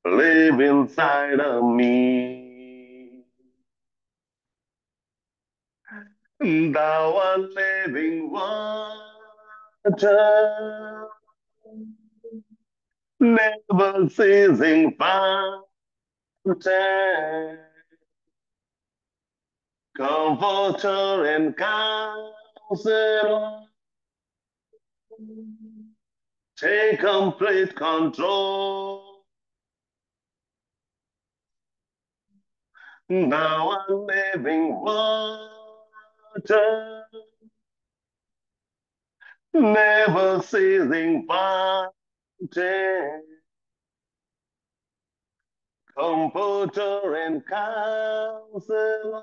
Live inside of me. Thou art living water, never ceasing fountain, comforter and counselor. Take complete control. Thou art living water, never ceasing fountain, comforter and counselor.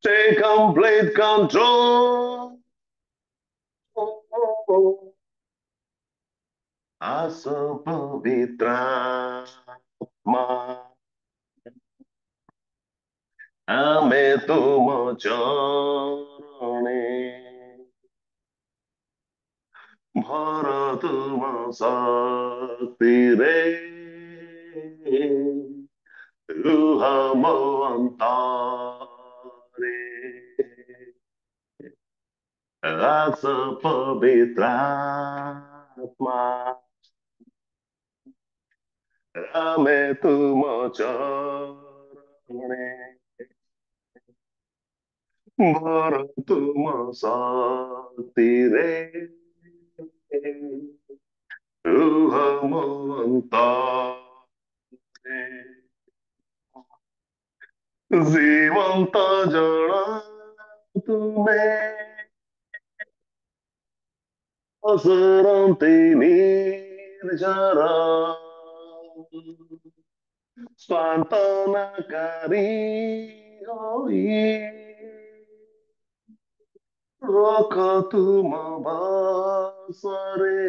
Take complete control. Aso pavitra ଆମେ ତୁମ ଚରଣେ ଭର ତୁମ ଶକ୍ତିରେ ରୁହ ମୋ ଅନ୍ତରେ ଆସ ପବିତ୍ରାତ୍ମା ଆମେ ତୁମ ଚରଣେ ଭର ତୁମ ଶକ୍ତିରେ ରୁହ ମୋ ଅନ୍ତରେ ଜୀବନ୍ତ ଜଳ ତୁମେ ଅସରନ୍ତି ନିର୍ଜର ସ୍ୱାନ୍ତନାକାରୀ ହୋଇ ରଖ ତୁମ ବାସରେ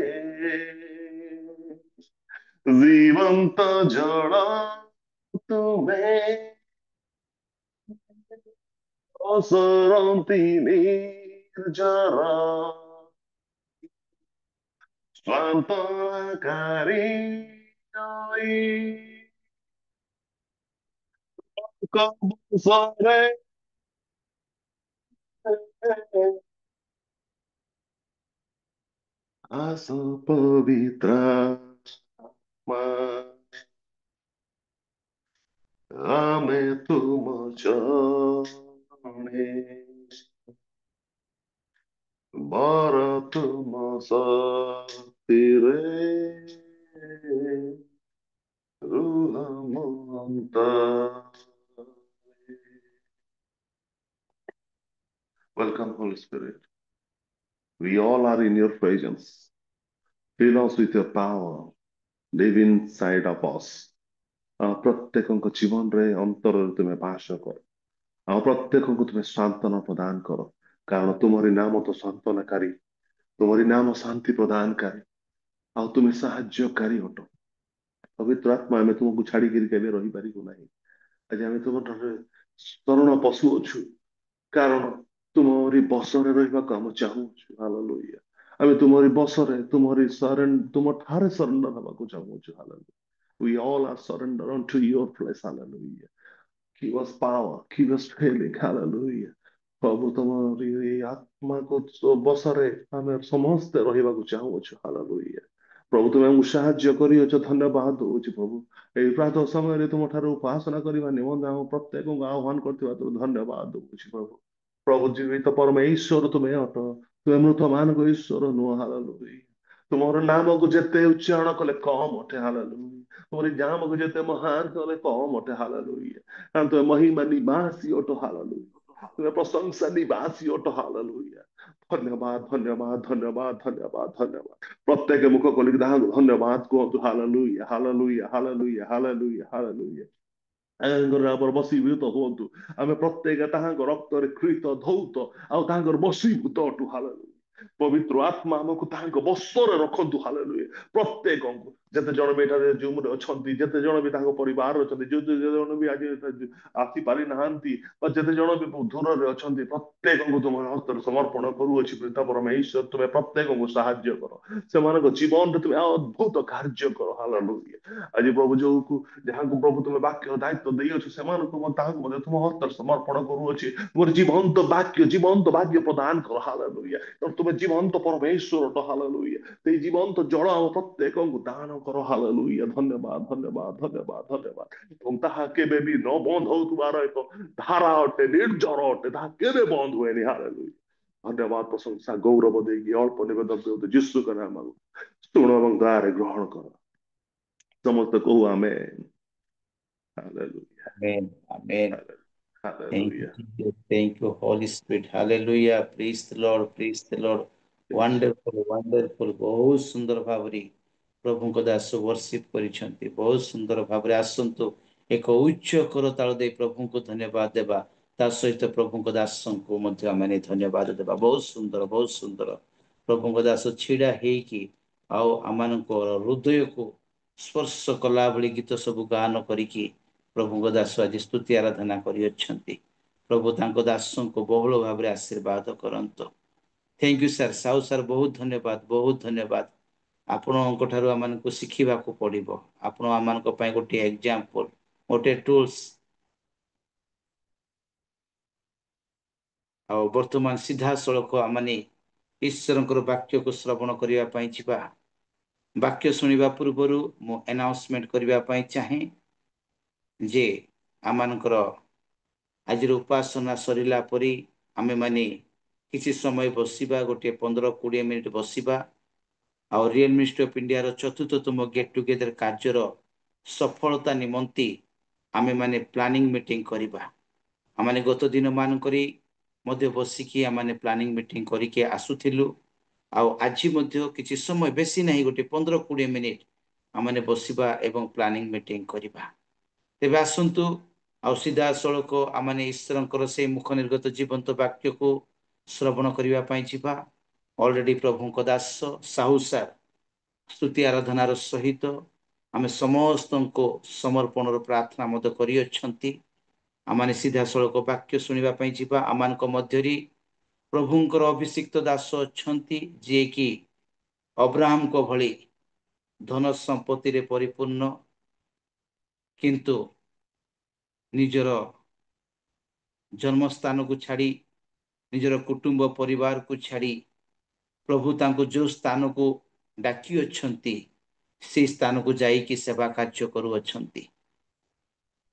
ଜୀବନ୍ତ ଜଳ ତୁମେ ଅସରନ୍ତି ନିର୍ଜର ସ୍ୱାନ୍ତନାକାରୀ ହୋଇ କବସରେ ଆସ ପବିତ୍ରାତ୍ମା ଆମେ ତୁମ ଚରଣେ ବର ତୁମ ଶକ୍ତିରେ ରୁହ ମୋ ଅନ୍ତରେ। Welcome, Holy Spirit. We all are in your presence. Fill us with your power. Live inside of us. ପ୍ରତ୍ୟେକଙ୍କ ଜୀବନରେ ଅନ୍ତରରେ ତୁମେ ବାସ କର। ଆଉ ପ୍ରତ୍ୟେକଙ୍କୁ ତୁମେ ସାନ୍ତ୍ୱନା ପ୍ରଦାନ କର, କାରଣ ତୁମରି ନାମ ତ ସାନ୍ତ୍ୱନାକାରୀ, ତୁମରି ନାମ ଶାନ୍ତି ପ୍ରଦାନକାରୀ, ଆଉ ତୁମେ ସାହାଯ୍ୟକାରୀ ଅଟ। ପବିତ୍ର ଆତ୍ମା, ଆମେ ତୁମକୁ ଛାଡିକିରି କେବେ ରହିପାରିବୁ ନାହିଁ। ଆଜି ଆମେ ତୁମ ଶରଣ ପଶୁଅଛୁ, କାରଣ ତୁମରି ବସରେ ରହିବାକୁ ଆମେ ଚାହୁଁଛୁ। ହାଲେଲୁୟା। ଆମେ ତୁମରି ବସରେ ତୁମ ଠାରେ ସରେଣ୍ଡର ହେବାକୁ ଚାହୁଁଛୁ। Hallelujah. We all are surrender unto your place. Hallelujah. Give us power. Give us healing. Hallelujah. ପ୍ରଭୁ ତମରି ଏଇ ଆତ୍ମାକୁ ବସରେ ଆମେ ସମସ୍ତେ ରହିବାକୁ ଚାହୁଁଅଛୁ। ହାଲେଲୁୟା। ପ୍ରଭୁ ତୁମେ ଆମକୁ ସାହାଯ୍ୟ କରିଅଛ, ଧନ୍ୟବାଦ ଦଉଛି ପ୍ରଭୁ। ଏଇ ପ୍ରାତଃ ସମୟରେ ତୁମ ଠାରୁ ଉପାସନା କରିବା ନିମନ୍ତେ ଆମ ପ୍ରତ୍ୟେକଙ୍କୁ ଆହ୍ୱାନ କରିଥିବାରୁ ଧନ୍ୟବାଦ ଦଉଛି ପ୍ରଭୁ। ପ୍ରଭୁ ଜୀବିତ ପରମେଶ୍ୱର ତୁମେ ଅଟ, ତୁମେ ମୃତ ମାନଙ୍କ ଈଶ୍ୱର ନୁହଁ। ହାଲେଲୁୟା। ତୁମର ନାମକୁ ଯେତେ ଉଚ୍ଚାରଣ କଲେ କମ ଅଟେ। ହାଲେଲୁୟା। ତୁମରି ନାମକୁ ଯେତେ ମହାନ କଲେ କମ ଅଟେ। ହାଲେଲୁୟା। କାରଣ ତୁମେ ମହିମା ନିବାସୀ ଅଟ। ହାଲେଲୁୟା। ତୁମେ ପ୍ରଶଂସା ନିବାସୀ ଅଟ। ହାଲେଲୁୟା। ଧନ୍ୟବାଦ, ଧନ୍ୟବାଦ, ଧନ୍ୟବାଦ, ଧନ୍ୟବାଦ, ଧନ୍ୟବାଦ। ପ୍ରତ୍ୟେକ ମୁଖ ଖୋଲିକି ତାହାଙ୍କୁ ଧନ୍ୟବାଦ କୁହନ୍ତୁ। Hallelujah, hallelujah, hallelujah, hallelujah, hallelujah. ତାଙ୍କର ବଶୀଭୂତ ହୁଅନ୍ତୁ। ଆମେ ପ୍ରତ୍ୟେକ ତାହାଙ୍କ ରକ୍ତରେ କ୍ରୀତ ଧୌତ ଆଉ ତାଙ୍କର ବଶୀଭୂତ ଅଟୁ। ହାଲେଲୁୟା। ପବିତ୍ର ଆତ୍ମା ଆମକୁ ତାହାଙ୍କ ବଶରେ ରଖନ୍ତୁ। ହାଲେଲୁୟା। ପ୍ରତ୍ୟେକଙ୍କୁ, ଯେତେ ଜଣ ବି ଏଠାରେ ଜୁମରେ ଅଛନ୍ତି, ଯେତେ ଜଣ ବି ତାଙ୍କ ପରିବାରରେ ଅଛନ୍ତି, ଯେତେ ଜଣ ବି ଆଜି ଆସିପାରି ନାହାନ୍ତି, ବା ଯେତେ ଜଣ ବି ଦୂରରେ ଅଛନ୍ତି, ପ୍ରତ୍ୟେକଙ୍କୁ ତୁମ ହସ୍ତରେ ସମର୍ପଣ କରୁଅଛି। ପିତା ପରମେଶ୍ୱର, ତୁମେ ପ୍ରତ୍ୟେକଙ୍କୁ ସାହାଯ୍ୟ କର, ସେମାନଙ୍କ ଜୀବନରେ ତୁମେ ଅଦ୍ଭୁତ କାର୍ଯ୍ୟ କର। ହାଲେଲୁୟା। ଆଜି ପ୍ରଭୁ ଯାହାକୁ ପ୍ରଭୁ ତୁମେ ବାକ୍ୟ ଦାୟିତ୍ୱ ଦେଇଅଛୁ, ସେମାନଙ୍କୁ ତାହାଙ୍କୁ ମଧ୍ୟ ତୁମ ହସ୍ତରେ ସମର୍ପଣ କରୁଅଛି। ତୁମର ଜୀବନ୍ତ ବାକ୍ୟ ପ୍ରଦାନ କର। ହାଲେଲୁୟା। ତୁମେ ଜୀବନ୍ତ ପରମେଶ୍ୱର ଅଟ। ହାଲେଲୁୟା। ସେଇ ଜୀବନ୍ତ ଜଳ ଆମ ପ୍ରତ୍ୟେକଙ୍କୁ ଦାନ କର। ହାଲେଲୁୟା। ଧନ୍ୟବାଦ, ଧନ୍ୟବାଦ, ଧନ୍ୟବାଦ, ଧନ୍ୟବାଦ। ଏବଂ ତାହା କେବେ ବି ନ ବନ୍ଦ ହଉଥିବାର ଏକ ଧାରା ଅଟେ, ନିର୍ଜର ଅଟେ, ତାହା କେବେ ବନ୍ଦ ହୁଏନି। ହାଲେଲୁୟା। ଧନ୍ୟବାଦ, ପ୍ରଶଂସା, ଗୌରବ ଦେଇକି ଅଳ୍ପ ନିବେଦନ ଯୀଶୁଙ୍କ ନାମରୁ ଶୁଣ ଏବଂ ଦୟାରେ ଗ୍ରହଣ କର। ସମସ୍ତେ କହୁ ଆମେନ୍। Hallelujah. Amen. Amen. Thank you, Hallelujah. Jesus. Thank you, Holy Spirit. Hallelujah. Praise the Lord. Praise the Lord. Yes. Wonderful, wonderful. ବହୁତ ସୁନ୍ଦର ଭାବରେ ପ୍ରଭୁଙ୍କ ଦାସ ବର୍ଷିପ କରିଛନ୍ତି। ବହୁତ ସୁନ୍ଦର ଭାବରେ ଆସନ୍ତୁ, ଏକ ଉଚ୍ଚ କରତାଳ ଦେଇ ପ୍ରଭୁଙ୍କୁ ଧନ୍ୟବାଦ ଦେବା। ତା ସହିତ ପ୍ରଭୁଙ୍କ ଦାସଙ୍କୁ ମଧ୍ୟ ଆମେ ଧନ୍ୟବାଦ ଦେବା। ବହୁତ ସୁନ୍ଦର, ବହୁତ ସୁନ୍ଦର। ପ୍ରଭୁଙ୍କ ଦାସ ଛିଡ଼ା ହେଇକି ଆଉ ଆମମାନଙ୍କର ହୃଦୟକୁ ସ୍ପର୍ଶ କଲା ଭଳି ଗୀତ ସବୁ ଗାନ କରିକି ପ୍ରଭୁଙ୍କ ଦାସ ଆଜି ସ୍ତୁତି ଆରାଧନା କରିଅଛନ୍ତି। प्रभु तांको दासों को बहुल भाव आशीर्वाद करंतो। Thank you sir. Sahu sir बहुत धन्यवाद, बहुत धन्यवाद। आपणों ठारू आमको शिखा पड़ो। आपण आम गोटे एग्जांपल, गोटे टूल्स। आ वर्तमान सीधा सड़क आमने ईश्वर वाक्य को श्रवण करने जावा। वाक्य शुणा पूर्वर मु अनाउंसमेंट करने चाहे जे आमर आज उपासना सरला परी आमे माने किसी समय बसिबा, गोटे 15-20 मिनिट बसिबा। आ रियल मिनिस्ट्री ऑफ इंडिया रो चतुर्थतम गेट टुगेदर कार्यर सफलता निमंती आमे माने प्लानिंग मीटिंग करिबा। आमाने गत दिन मानकरी मध्य बसिकी आमाने प्लानिंग मीटिंग करके आसुथिलु। आज मध्य किसी समय बेसी नहीं, गोटे 15-20 मिनिट आमाने बसिबा एवं प्लानिंग मीटिंग करिबा। तेबे आसंतु आ सीधा सड़क आमाने ईश्वरंकर से मुख निर्गत जीवंत वाक्य को श्रवण करने पाई जिबा। ऑलरेडी प्रभु को दास साहू सर स्तुति आराधनार सहित आमे समस्त को समर्पण प्रार्थना मत करियछंती। आमाने सीधा सड़क वाक्य शुणा पाई जिबा। आमानक मध्यरी प्रभुंकर अभिषिक्त दास अछंती जे कि अब्राहम को भली धन संपत्ति रे परिपूर्ण, किंतु निजर जन्मस्थान को छाड़ी, निजर कुटुंब परिवार को छाड़ी प्रभु तांको जो स्थान को डाकी अछंती से स्थान को जाइकी सेवा कार्य करू अछंती।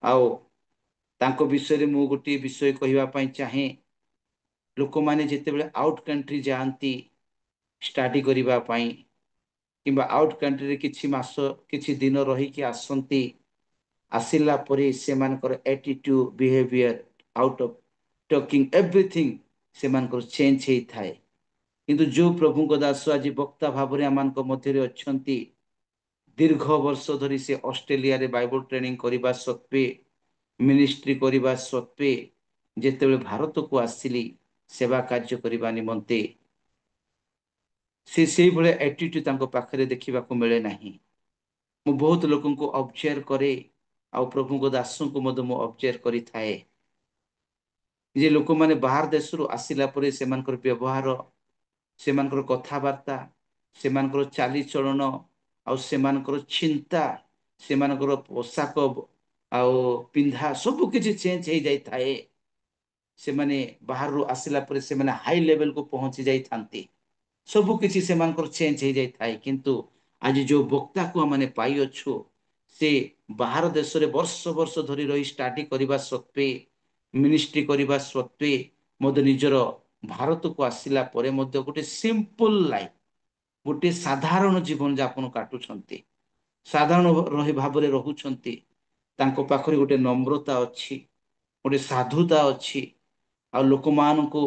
आओ तांको विषय रे मु गोटे विषय कहवा पाई चाहे, लोक माने जेते बेले आउट कंट्री जाती स्टडी करबा पाई किंबा आउट कंट्री रे किछि मास किछि दिन रही कि आसंती, आसिला परे से मानकर attitude behaviour out of talking everything से मानकर चेंज हे थाए। किंतु जो प्रभु को दास आज वक्ता भाव रे आमान मध्य अछंती, दीर्घ वर्ष धरी से ऑस्ट्रेलिया रे बाइबल ट्रेनिंग करबा सत्वे, मिनिस्ट्री करबा सत्वे जेतेबेले भारत को आसिली सेवा कार्य करबा निमंते से भले एटीट्यूड तांको पाखरे देखिबा को मिले नहीं। मु बहुत लोगों को ऑब्जर्व करे आ प्रभु को दासों को मध मु ऑब्जर्व करि थाए जे लोक माने बाहर देश रु आसिला परे सेमानकर व्यवहार, सेमानकर कथावार्ता, सेमानकर चाली चलन आ सेमानकर चिंता, सेमानकर पोशाक आ पिंधा सब किछि चेंज हे जाई थाए। से माने बाहर रु आसिला परे से माने हाई लेवल को पहुंची जाई थांती, सब किछि सेमानकर चेंज हे जाई थाए। किंतु आज जो वक्ता को माने पाई अछु से बाहर देश रे वर्ष वर्ष धरी रही स्टडी करबा सत्वे, मिनिस्ट्री करबा सत्वे मद निजर भारत को आसिला परे मध्य गोटे सिंपल लाइफ, गोटे साधारण जीवन यापन काटुछंती, साधारण रही भाव रे रहुछंती। तांको पाखरे गोटे नम्रता अछि, गोटे साधुता अछि। आ लोक मान को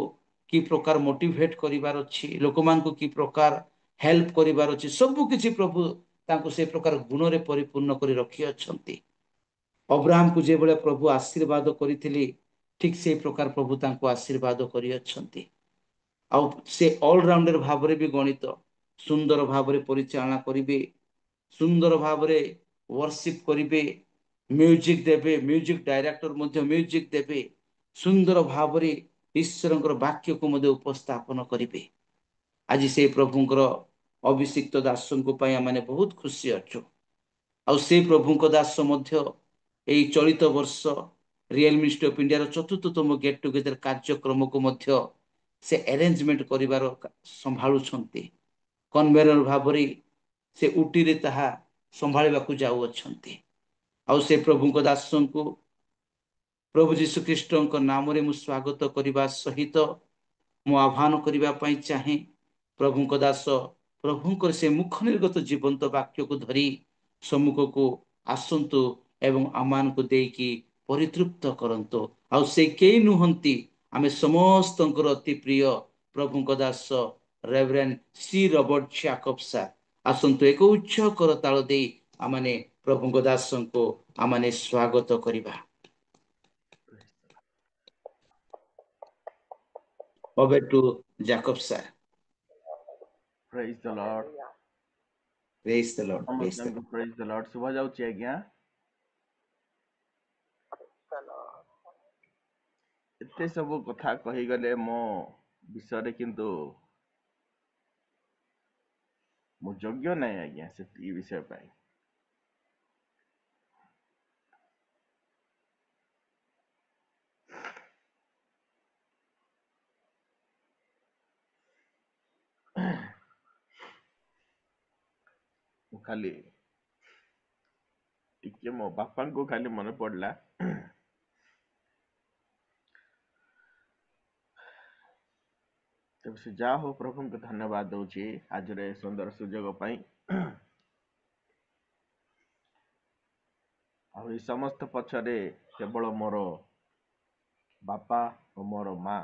कि प्रकार मोटिवेट करिवार अछि, लोक मान को कि प्रकार हेल्प करिवार अछि, सब किछि प्रभु तांको से प्रकार गुण रे परिपूर्ण करी रखी अछंती। अब्राहम को जे बेले प्रभु आशीर्वाद करिथिली, ठीक से प्रकार प्रभु तांको आशीर्वाद करी अछंती। आ से ऑलराउंडर भाव रे भी गणित सुंदर भाव रे परिचालना करिवे, सुंदर भाव रे वर्शिप करिवे, म्यूजिक देवे, म्यूजिक डायरेक्टर मध्य म्यूजिक देवे, सुंदर भाव रे ईश्वरंकर वाक्य को मध्य उपस्थापन करिवे। आज से प्रभुंकर अभिषिक्त दासों पाई आमे बहुत खुशी अच्छु। आ से प्रभुंक दास मध्य एई चलित वर्ष रियल मिनिस्ट्री ऑफ इंडिया चतुर्थतम गेट टुगेदर कार्यक्रम को मध्य से अरेंजमेंट करिवार संभाळुछंती। कन्वेनर भाव रे से उटी रे ताहा संभाळिबाकू जाउ अछंती। आ से प्रभुंक दासों को प्रभु जीशु ख्रीष्ट नाम रे मु स्वागत करने सहित मु आह्वान करने चाहे, प्रभु दास प्रभुंकर से मुख निर्गत जीवंत वाक्य को धरी सम्मुख को आसंतु एवं आमान को देकी परितृप्त करंतु। आ से कई नुहंती आमे समस्त अति प्रिय प्रभु दास reverend C Robert Jacob sir आसंतु एक उच्च करताल दे आमाने प्रभु दास को आमाने स्वागत करिबा। Over to Jacob sir. Praise the Lord. Praise the Lord. Praise the ସମସ୍ତଙ୍କୁ Lord. praise the Lord ଶୁଭା ଯାଉଛି ଆଜ୍ଞା? ଏତେ ସବୁ କଥା କହିଗଲେ ମୋ ବିଷୟରେ, କିନ୍ତୁ ମୁଁ ଯୋଗ୍ୟ ନାହିଁ ଆଜ୍ଞା ସେତିକି ବିଷୟ ପାଇଁ। ମୁଁ ଖାଲି ଟିକେ ମୋ ବାପାଙ୍କୁ ଖାଲି ମନେ ପଡିଲା। ତେବେ ସେ ଯାହା ହଉ ପ୍ରଭୁଙ୍କୁ ଧନ୍ୟବାଦ ଦଉଛି ଆଜିର ଏ ସୁନ୍ଦର ସୁଯୋଗ ପାଇଁ। ଆଉ ଏଇ ସମସ୍ତ ପଛରେ କେବଳ ମୋର ବାପା ଓ ମୋର ମା।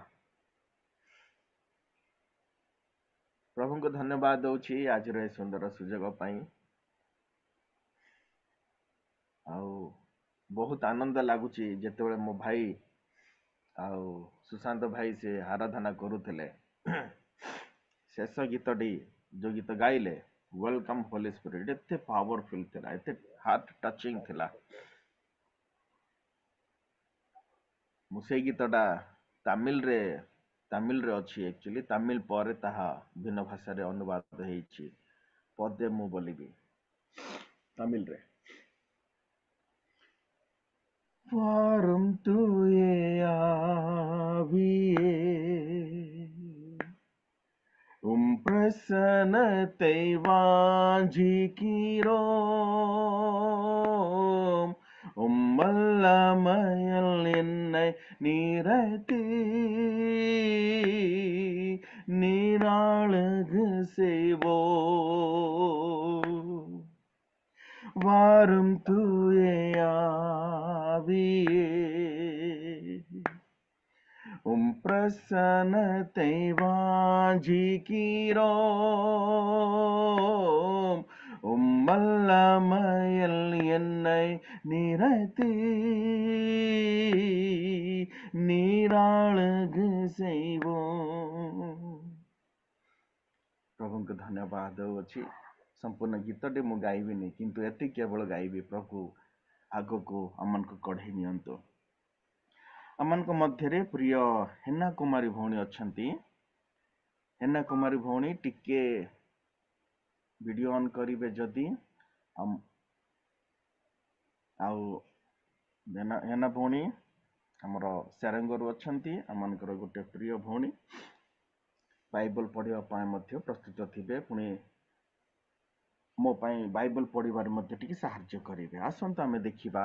ପ୍ରଭୁଙ୍କୁ ଧନ୍ୟବାଦ ଦଉଛି ଆଜିର ଏ ସୁନ୍ଦର ସୁଯୋଗ ପାଇଁ। ଆଉ ବହୁତ ଆନନ୍ଦ ଲାଗୁଛି ଯେତେବେଳେ ମୋ ଭାଇ ଆଉ ସୁଶାନ୍ତ ଭାଇ ସେ ଆରାଧନା କରୁଥିଲେ, ଶେଷ ଗୀତଟି ଯୋଉ ଗୀତ ଗାଇଲେ ୱେଲକମ୍ ହୋଲି ସ୍ପିରିଟ୍, ଏତେ ପାୱାରଫୁଲ ଥିଲା, ଏତେ ହାର୍ଟ ଟଚିଂ ଥିଲା। ମୁଁ ସେଇ ଗୀତଟା ତାମିଲରେ ଅଛି, ଆକ୍ଚୁଆଲି ତାମିଲ ପରେ ତାହା ଭିନ୍ନ ଭାଷାରେ ଅନୁବାଦ ହେଇଛି। ପଦେ ମୁଁ ବୋଲିବି ତାମିଲରେ। வாரும் தூய ஆவியே, உம் பிரசன்னத்தை வாஞ்சிக்கிறோம், உம் வல்லமையில் என்னை நிரத்தி நீராளுகு செய்வோம். வாரும் தூய ஆவியே, உம் பிரசன்னத்தை வாஞ்சிக்கிறோம், உம் வல்லமையில் என்னை நிரத்தி நீராளுகு செய்வோம்। ପ୍ରଭୁଙ୍କୁ ଧନ୍ୟବାଦ ଦେଉଅଛି। ସମ୍ପୂର୍ଣ୍ଣ ଗୀତଟି ମୁଁ ଗାଇବିନି, କିନ୍ତୁ ଏତିକି କେବଳ ଗାଇବି, ପ୍ରଭୁ ଆଗକୁ ଆମମାନଙ୍କୁ କଢ଼େଇ ନିଅନ୍ତୁ। ଆମମାନଙ୍କ ମଧ୍ୟରେ ପ୍ରିୟ ହେନା କୁମାରୀ ଭଉଣୀ ଅଛନ୍ତି। ହେନା କୁମାରୀ ଭଉଣୀ ଟିକେ ଭିଡିଓ ଅନ୍ କରିବେ ଯଦି। ଆଉ ହେନା ଭଉଣୀ ଆମର ସାରଙ୍ଗରୁ ଅଛନ୍ତି, ଆମମାନଙ୍କର ଗୋଟେ ପ୍ରିୟ ଭଉଣୀ, ବାଇବଲ ପଢିବା ପାଇଁ ମଧ୍ୟ ପ୍ରସ୍ତୁତ ଥିବେ, ପୁଣି ମୋ ପାଇଁ ବାଇବଲ ପଢିବାରେ ମଧ୍ୟ ଟିକେ ସାହାଯ୍ୟ କରିବେ। ଆସନ୍ତୁ ଆମେ ଦେଖିବା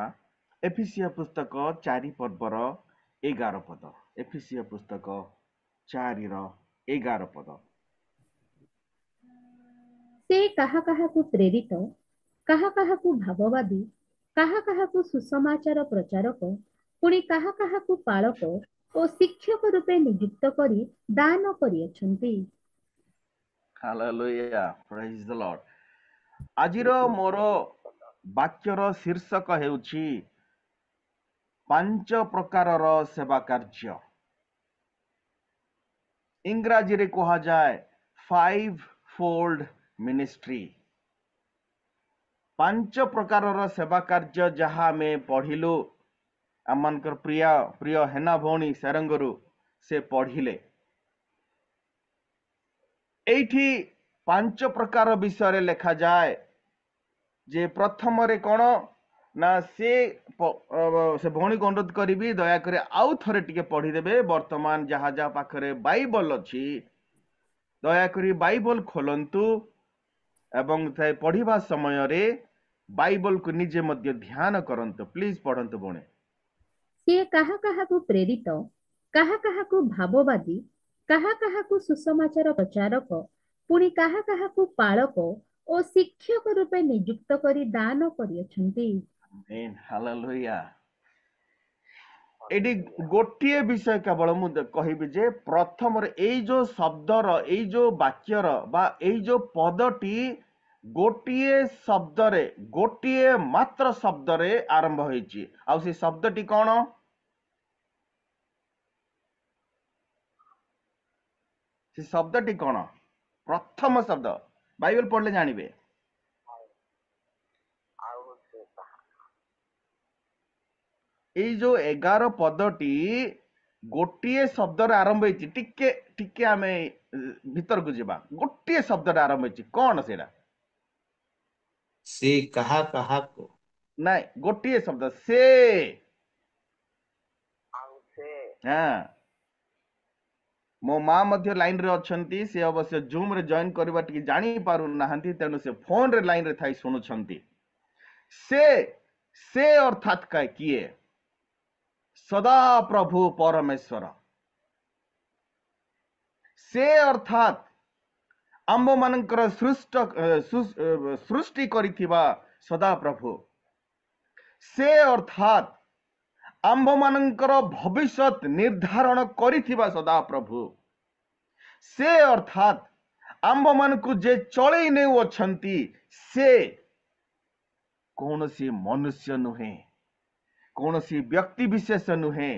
ଏଫେସିୟ ପୁସ୍ତକ 4 ପର୍ବର 11 ପଦ। ଏଫେସିୟ ପୁସ୍ତକ 4:11 ପଦ। ସେ କାହା କାହାକୁ ପ୍ରେରିତ, କାହା କାହାକୁ ଭାବବାଦୀ, କାହା କାହାକୁ ସୁସମାଚାର ପ୍ରଚାରକ, ପୁଣି କାହା କାହାକୁ ପାଳକ ଓ ଶିକ୍ଷକ ରୂପେ ନିଯୁକ୍ତ କରି ଦାନ କରିଅଛନ୍ତି। ହାଲେଲୁୟା, ପ୍ରେଜ୍ ଦ ଲର୍ଡ। ଆଜିର ମୋର ବାକ୍ୟର ଶୀର୍ଷକ ହେଉଛି 5 ପ୍ରକାରର ସେବା କାର୍ଯ୍ୟ। ଇଂରାଜୀରେ କୁହାଯାଏ 5-fold ମିନିଷ୍ଟ୍ରି। 5 ପ୍ରକାରର ସେବା କାର୍ଯ୍ୟ ଯାହା ଆମେ ପଢିଲୁ, ଆମମାନଙ୍କର ପ୍ରିୟ ହେନା ଭଉଣୀ ସାରଙ୍ଗରୁ ସେ ପଢିଲେ। ଏଇଠି 5 ପ୍ରକାର ବିଷୟରେ ଲେଖାଯାଏ ଯେ ପ୍ରଥମରେ କଣ ନା ସେ ଭଉଣୀକୁ ଅନୁରୋଧ କରିବି ଦୟାକରି ଆଉ ଥରେ ଟିକେ ପଢିଦେବେ। ବର୍ତ୍ତମାନ ଯାହା ଯାହା ପାଖରେ ବାଇବଲ ଅଛି ଦୟାକରି ବାଇବଲ ଖୋଲନ୍ତୁ ଏବଂ ପଢିବା ସମୟରେ ବାଇବଲକୁ ନିଜେ ମଧ୍ୟ ଧ୍ୟାନ କରନ୍ତୁ। ପ୍ଲିଜ ପଢନ୍ତୁ ଭଉଣୀ। ସିଏ କାହା କାହାକୁ ପ୍ରେରିତ, କାହା କାହାକୁ ଭାବବାଦୀ, କାହା କାହାକୁ ସୁସମାଚାର ପ୍ରଚାରକ, ପୁଣି କାହା କାହାକୁ ପାଳକ ଓ ଶିକ୍ଷକ ରୂପେ ନିଯୁକ୍ତ କରି ଦାନ କରିଅଛନ୍ତି। ହାଲେଲୁୟା। ଏଠି ଗୋଟିଏ ବିଷୟ କେବଳ ମୁଁ କହିବି ଯେ ପ୍ରଥମରେ ଏଇ ଯୋଉ ଶବ୍ଦର, ଏଇ ଯୋଉ ବାକ୍ୟର ବା ଏଇ ଯୋଉ ପଦଟି ଗୋଟିଏ ଶବ୍ଦରେ, ଗୋଟିଏ ମାତ୍ର ଶବ୍ଦରେ ଆରମ୍ଭ ହୋଇଛି। ଆଉ ସେ ଶବ୍ଦଟି କଣ? ସେ ଶବ୍ଦଟି କଣ? ପ୍ରଥମ ଶବ୍ଦ ବାଇବେଲ ପଢିଲେ ଜାଣିବେ। ଏଇ ଯୋଉ 11 ପଦଟି ଗୋଟିଏ ଶବ୍ଦରେ ଆରମ୍ଭ ହେଇଛି। ଟିକେ ଟିକେ ଆମେ ଭିତରକୁ ଯିବା। ଗୋଟିଏ ଶବ୍ଦରେ ଆରମ୍ଭ ହେଇଛି, କଣ ସେଇଟା? ସେ କାହା କାହାକୁ ନାଇଁ, ଗୋଟିଏ ଶବ୍ଦ ସେ। ହଁ, ମୋ ମା ମଧ୍ୟ ଲାଇନରେ ଅଛନ୍ତି। ସେ ଅବଶ୍ୟ ଜୁମ ରେ ଜଏନ କରିବା ଟିକେ ଜାଣି ପାରୁନାହାନ୍ତି, ତେଣୁ ସେ ଫୋନରେ ଲାଇନରେ ଥାଇ ଶୁଣୁଛନ୍ତି। ସେ ଅର୍ଥାତ କିଏ? ସଦା ପ୍ରଭୁ ପରମେଶ୍ୱର। ସେ ଅର୍ଥାତ ଆମ୍ଭ ମାନଙ୍କର ସୃଷ୍ଟି କରିଥିବା ସଦା ପ୍ରଭୁ। ସେ ଅର୍ଥାତ ଆମ୍ଭ ମାନଙ୍କର ଭବିଷ୍ୟତ ନିର୍ଦ୍ଧାରଣ କରିଥିବା ସଦା ପ୍ରଭୁ। ସେ ଅର୍ଥାତ ଆମ୍ଭ ମାନଙ୍କୁ ଯେ ଚଳେଇ ନେଉଅଛନ୍ତି, ସେ କୌଣସି ମନୁଷ୍ୟ ନୁହେଁ, କୌଣସି ବ୍ୟକ୍ତି ବିଶେଷ ନୁହେଁ,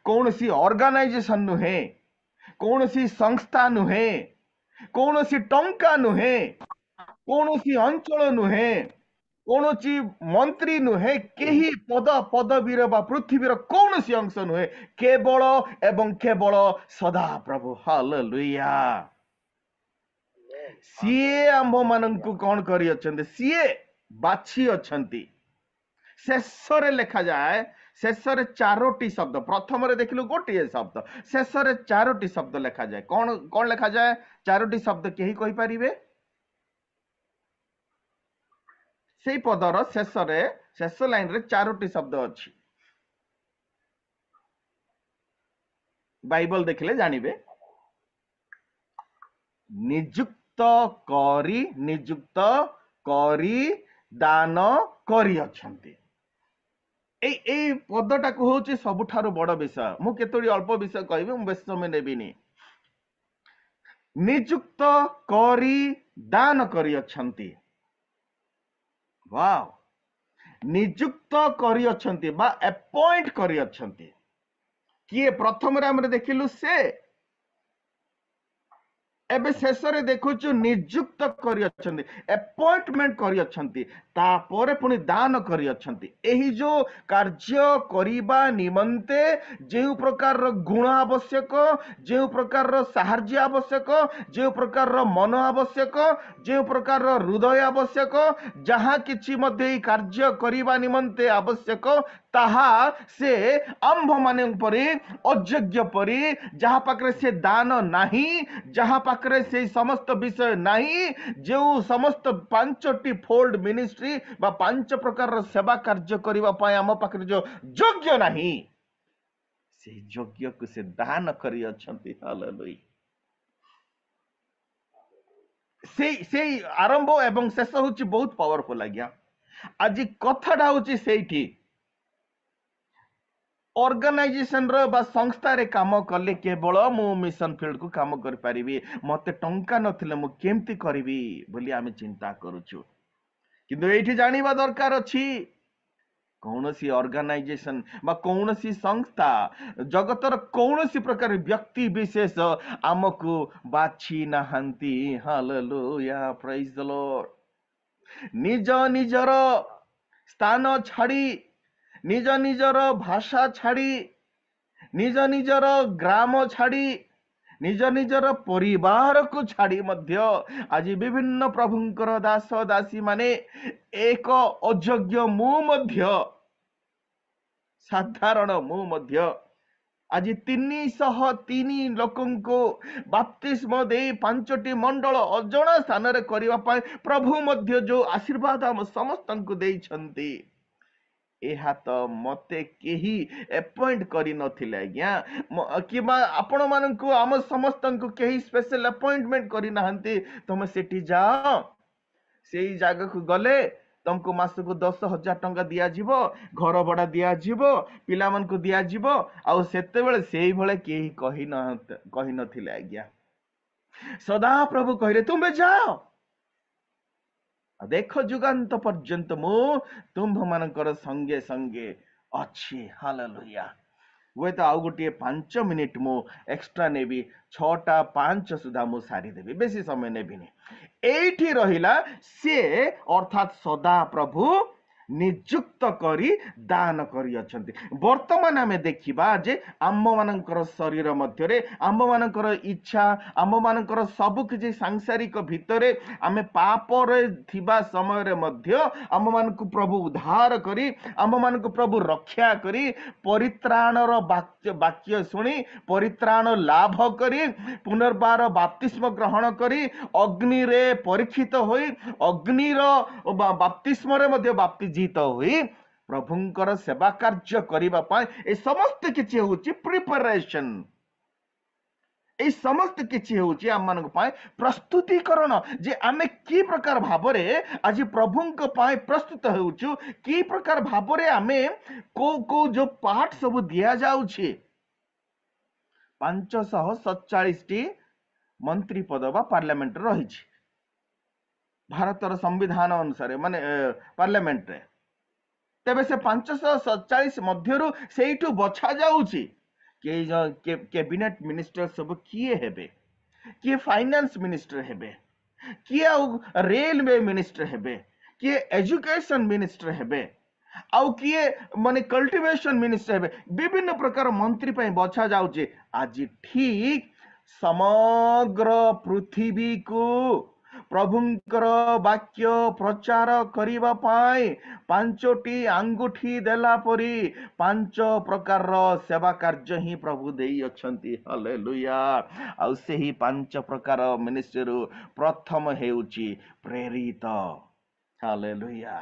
କୌଣସି ଅର୍ଗାନାଇଜେସନ ନୁହେଁ, କୌଣସି ସଂସ୍ଥା ନୁହେଁ, କୌଣସି ଟଙ୍କା ନୁହେଁ, କୌଣସି ଅଞ୍ଚଳ ନୁହେଁ, କୌଣସି ମନ୍ତ୍ରୀ ନୁହେଁ, କେହି ପଦବୀର ବା ପୃଥିବୀର କୌଣସି ଅଂଶ ନୁହେଁ, କେବଳ ଏବଂ କେବଳ ସଦା ପ୍ରଭୁ। ହାଲେଲୁୟା। ସିଏ ଆମ୍ଭ ମାନଙ୍କୁ କଣ କରିଅଛନ୍ତି? ସିଏ ବାଛି ଅଛନ୍ତି। ଶେଷରେ ଲେଖାଯାଏ, ଶେଷରେ 4ଟି ଶବ୍ଦ। ପ୍ରଥମରେ ଦେଖିଲୁ ଗୋଟିଏ ଶବ୍ଦ, ଶେଷରେ 4ଟି ଶବ୍ଦ ଲେଖାଯାଏ। କଣ କଣ ଲେଖାଯାଏ? 4ଟି ଶବ୍ଦ କେହି କହିପାରିବେ? ସେଇ ପଦର ଶେଷରେ, ଶେଷ ଲାଇନରେ 4ଟି ଶବ୍ଦ ଅଛି। ବାଇବଲ ଦେଖିଲେ ଜାଣିବେ। ନିଯୁକ୍ତ କରି ଦାନ କରିଅଛନ୍ତି। ଏଇ ପଦଟାକୁ ହଉଛି ସବୁଠାରୁ ବଡ ବିଷୟ। ମୁଁ କେତୋଟି ଅଳ୍ପ ବିଷୟ କହିବି, ମୁଁ ବେଶୀ ସମୟ ନେବିନି। ନିଯୁକ୍ତ କରି ଦାନ କରିଅଛନ୍ତି। ୱାଓ! ନିଯୁକ୍ତ କରିଅଛନ୍ତି ବା ଆପଏଣ୍ଟ କରିଅଛନ୍ତି। କିଏ? ପ୍ରଥମରେ ଆମେ ଦେଖିଲୁ ସେ, ଏବେ ଶେଷରେ ଦେଖୁଛୁ ନିଯୁକ୍ତ କରିଅଛନ୍ତି, ଆପଏଣ୍ଟମେଣ୍ଟ କରିଅଛନ୍ତି, ତାପରେ ପୁଣି ଦାନ କରିଅଛନ୍ତି। ଏହି ଯୋଉ କାର୍ଯ୍ୟ କରିବା ନିମନ୍ତେ ଯେଉଁ ପ୍ରକାରର ଗୁଣ ଆବଶ୍ୟକ, ଯେଉଁ ପ୍ରକାରର ସାହାଯ୍ୟ ଆବଶ୍ୟକ, ଯେଉଁ ପ୍ରକାରର ମନ ଆବଶ୍ୟକ, ଯେଉଁ ପ୍ରକାରର ହୃଦୟ ଆବଶ୍ୟକ, ଯାହା କିଛି ମଧ୍ୟ ଏହି କାର୍ଯ୍ୟ କରିବା ନିମନ୍ତେ ଆବଶ୍ୟକ, ତାହା ସେ ଆମ୍ଭମାନଙ୍କ ପରି ଅଯୋଗ୍ୟ ପରି, ଯାହା ପାଖରେ ସେ ଦାନ ନାହିଁ, ଯାହା ପାଖରେ ସେଇ ସମସ୍ତ ବିଷୟ ନାହିଁ, ଯେଉଁ ସମସ୍ତ 5ଟି ଫୋଲ୍ଡ ମିନିଷ୍ଟ୍ରି ବା 5 ପ୍ରକାରର ସେବା କାର୍ଯ୍ୟ କରିବା ପାଇଁ ଆମ ପାଖରେ ଯୋଉ ଯୋଗ୍ୟ ନାହିଁ, ସେଇ ଯୋଗ୍ୟକୁ ସେ ଦାନ କରିଅଛନ୍ତି। ହାଲେଲୁୟା। ସେଇ ଆରମ୍ଭ ଏବଂ ଶେଷ ହଉଛି ବହୁତ ପାୱାରଫୁଲ। ଆଜ୍ଞା, ଆଜି କଥାଟା ହଉଛି ସେଇଠି। ଅର୍ଗାନାଇଜେସନ ର ବା ସଂସ୍ଥାରେ କାମ କଲେ କେବଳ ମୁଁ ମିଶନ ଫିଲ୍ଡକୁ କାମ କରିପାରିବି, ମତେ ଟଙ୍କା ନଥିଲେ ମୁଁ କେମିତି କରିବି ବୋଲି ଆମେ ଚିନ୍ତା କରୁଛୁ। କିନ୍ତୁ ଏଇଠି ଜାଣିବା ଦରକାର ଅଛି, କୌଣସି ଅର୍ଗାନାଇଜେସନ ବା କୌଣସି ସଂସ୍ଥା, ଜଗତର କୌଣସି ପ୍ରକାର ବ୍ୟକ୍ତି ବିଶେଷ ଆମକୁ ବାଛି ନାହାନ୍ତି। ହାଲେଲୁୟା, ପ୍ରେଜ୍ ଦ ଲର୍ଡ। ନିଜ ନିଜର ସ୍ଥାନ ଛାଡ଼ି, ନିଜ ନିଜର ଭାଷା ଛାଡ଼ି, ନିଜ ନିଜର ଗ୍ରାମ ଛାଡ଼ି, ନିଜ ନିଜର ପରିବାରକୁ ଛାଡ଼ି ମଧ୍ୟ ଆଜି ବିଭିନ୍ନ ପ୍ରଭୁଙ୍କର ଦାସ ଦାସୀ ମାନେ, ଏକ ଅଯୋଗ୍ୟ ମୁଁ ମଧ୍ୟ, ସାଧାରଣ ମୁଁ ମଧ୍ୟ, ଆଜି 303 ଲୋକଙ୍କୁ ବାପ୍ତିସ୍ମ ଦେଇ 5ଟି ମଣ୍ଡଳ ଅଜଣା ସ୍ଥାନରେ କରିବା ପାଇଁ ପ୍ରଭୁ ମଧ୍ୟ ଯୋଉ ଆଶୀର୍ବାଦ ଆମ ସମସ୍ତଙ୍କୁ ଦେଇଛନ୍ତି, ଏହା ତ ମତେ କେହି ଆପଏଣ୍ଟ କରିନଥିଲେ ଆଜ୍ଞା, କିମ୍ବା ଆପଣ ମାନଙ୍କୁ ଆମ ସମସ୍ତଙ୍କୁ କେହି ସ୍ପେଶାଲ ଆପଏଣ୍ଟମେଣ୍ଟ କରିନାହାନ୍ତି। ତମେ ସେଠି ଯାଅ, ସେଇ ଜାଗାକୁ ଗଲେ ତମକୁ ମାସକୁ 10,000 ଟଙ୍କା ଦିଆଯିବ, ଘର ଭଡା ଦିଆଯିବ, ପିଲାମାନଙ୍କୁ ଦିଆଯିବ। ଆଉ ସେତେବେଳେ ସେଇଭଳି କେହି କହିନଥିଲେ ଆଜ୍ଞା। ସଦା ପ୍ରଭୁ କହିଲେ ତୁମେ ଯାଅ, ଦେଖ ଯୁଗାନ୍ତ ପର୍ଯ୍ୟନ୍ତ ମୁଁ ତୁମ୍ଭ ମାନଙ୍କର ସଙ୍ଗେ ସଙ୍ଗେ ଅଛି। ହାଲେଲୁୟା। ହୁଏତ ଆଉ ଗୋଟିଏ 5 ମିନିଟ ମୁଁ ଏକ୍ସଟ୍ରା ନେବି, 6:05 ସୁଦ୍ଧା ମୁଁ ସାରିଦେବି, ବେଶୀ ସମୟ ନେବିନି। ଏଇଠି ରହିଲା ସିଏ ଅର୍ଥାତ ସଦା ପ୍ରଭୁ ନିଯୁକ୍ତ କରି ଦାନ କରିଅଛନ୍ତି। ବର୍ତ୍ତମାନ ଆମେ ଦେଖିବା ଯେ ଆମମାନଙ୍କର ଶରୀର ମଧ୍ୟରେ ଆମମାନଙ୍କର ଇଚ୍ଛା ଆମମାନଙ୍କର ସବୁ କିଛି ସାଂସାରିକ ଭିତରେ ଆମେ ପାପରେ ଥିବା ସମୟରେ ମଧ୍ୟ ଆମମାନଙ୍କୁ ପ୍ରଭୁ ଉଦ୍ଧାର କରି ଆମମାନଙ୍କୁ ପ୍ରଭୁ ରକ୍ଷା କରି ପରିତ୍ରାଣର ବାକ୍ୟ ଶୁଣି ପରିତ୍ରାଣ ଲାଭ କରି ପୁନର୍ବାର ବାପ୍ତିସ୍ମ ଗ୍ରହଣ କରି ଅଗ୍ନିରେ ପରୀକ୍ଷିତ ହୋଇ ଅଗ୍ନିର ବାପ୍ତିସ୍ମରେ ମଧ୍ୟ ବାପ୍ତିଜିତ ହୋଇ ପ୍ରଭୁଙ୍କର ସେବା କାର୍ଯ୍ୟ କରିବା ପାଇଁ ଏ ସମସ୍ତ କିଛି ହେଉଛି ପ୍ରିପାରେସନ। এই সমস্ত କିଛି ହେଉଛି ଆମମାନଙ୍କ ପାଇଁ ପ୍ରସ୍ତୁତିକରଣ ଯେ ଆମେ କି ପ୍ରକାର ଭାବରେ ଆଜି ପ୍ରଭୁଙ୍କ ପାଇଁ ପ୍ରସ୍ତୁତ ହେଉଛୁ, କି ପ୍ରକାର ଭାବରେ ଆମେ କୋଉ କୋଉ ଯୋଉ ପାଠ ସବୁ ଦିଆଯାଉଛି। 547ଟି ମନ୍ତ୍ରୀ ପଦ ବା ପାର୍ଲାମେଣ୍ଟ ରହିଛି ଭାରତର ସମ୍ବିଧାନ ଅନୁସାରେ, ମାନେ ପାର୍ଲାମେଣ୍ଟରେ। ତେବେ ସେ 547 ମଧ୍ୟରୁ ସେଇଠୁ ବଛା ଯାଉଛି कैबिनेट मिनिस्टर सब किए हेबे, किए फाइनेंस मिनिस्टर हेबे, किए रेलवे मिनिस्टर हेबे, किए एजुकेशन मिनिस्टर हेबे, आउ किए माने कल्टिवेशन मिनिस्टर हेबे। विभिन्न प्रकार मंत्री पे बछा जाउचे। आज ठीक समग्र पृथ्वी को प्रभुंकर वाक्य प्रचार करिबा पाए 5टी आंगुठी देला परी 5 प्रकार सेवा कार्य ही प्रभु देई अछंती। हालेलुया। आ सेही 5 प्रकार मिनिस्टर प्रथम हेउची प्रेरित। हालेलुया।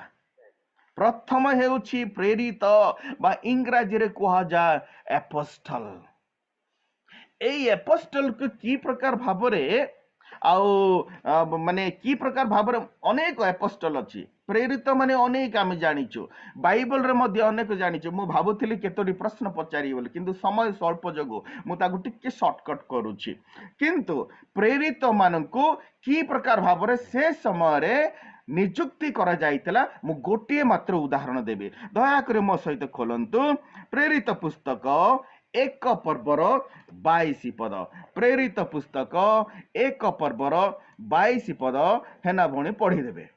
प्रथम हेउची प्रेरित बा इंग्रजी रे कहा जाए एपोस्टल। ए एपोस्टल को की प्रकार भाबरे माने की प्रकार भाବରେ अनेक एपोस्टल अछि। प्रेरित माने अनेक आम जानिछु, बाइबल रे मध्ये अनेक जानिछु। मु भाबुथिली केतोटी प्रश्न पचारि बोली, किंतु समय स्वल्प जोगु मु ताकु टिके शॉर्टकट करूछि। किंतु प्रेरित मानकु की प्रकार भाବରେ से समय रे नियुक्ति करा जाइतला मु गोटिए मात्र उदाहरण देबे। दया करे मो सहित खोलंतु प्रेरित पुस्तक 1 पर्वर 22 पद। प्रेरित पुस्तक 1 पर्वर 22 पद हेना भणी पढ़ी देबे।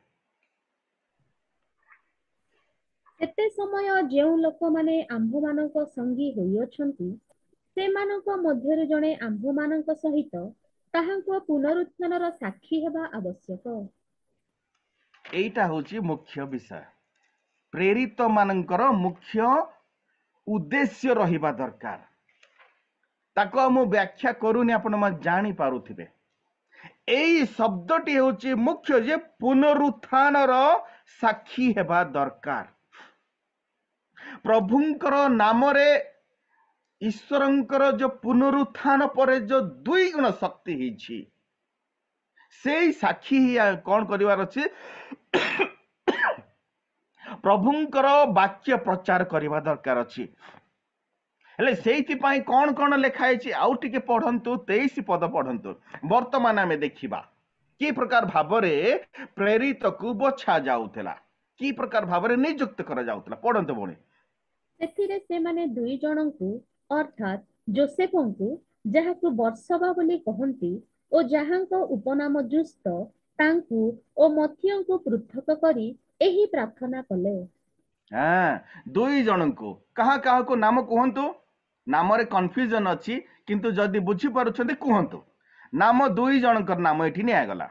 एते समय जेउ लोक माने आंभ मानक संगी होई अछंती सेमानक मध्यरे जणे आंभ मानक सहित ताहांको पुनरुत्थानर साक्षी हेबा आवश्यक। एइटा होची मुख्य विषय। प्रेरित मानकर मुख्य उद्देश्य रहिबा दरकार। ताको मु व्याख्या करूनी, आपण म जानि पारुथिबे। एई शब्दटी होची मुख्य जे पुनरुत्थानर साक्षी हेबा दरकार। प्रभुंकर नाम रे ईश्वरंकर जो पुनरुत्थान परे जो 2 गुण शक्ति हिची सेई साक्षी कौन करिवार अछि प्रभुंकर वाक्य प्रचार करिवा दरकार अछि। हेले सेइथि पाई कौन कौन लेखाई छी आउ टिके पढ़ंतु 23 पद पढ़ंतु। वर्तमान आमे देखिबा की प्रकार भाबरे प्रेरित को बछा जाउतला, की प्रकार भाबरे नियुक्त करा जाउतला। पढ़ंतु बोले ସେଥିରେ ସେମାନେ 2 ଜଣଙ୍କୁ ଅର୍ଥାତ୍ ଯୋସେଫଙ୍କୁ ଯାହାକୁ ବର୍ଷବା ବୋଲି କହନ୍ତି ଓ ଯାହାଙ୍କ ଉପନାମ ଜୁସ୍ତ ତାଙ୍କୁ ଓ ମଥିୟଙ୍କୁ ପୃଥକ କରି ଏହି ପ୍ରାର୍ଥନା କଲେ। हाँ 2 ଜଣଙ୍କୁ कहा को नाम कहंतु। नाम रे कन्फ्यूजन अछि, किंतु जदि बुझी पारुछंती कहंतु। नाम 2 जनकर नाम एठी निया गला।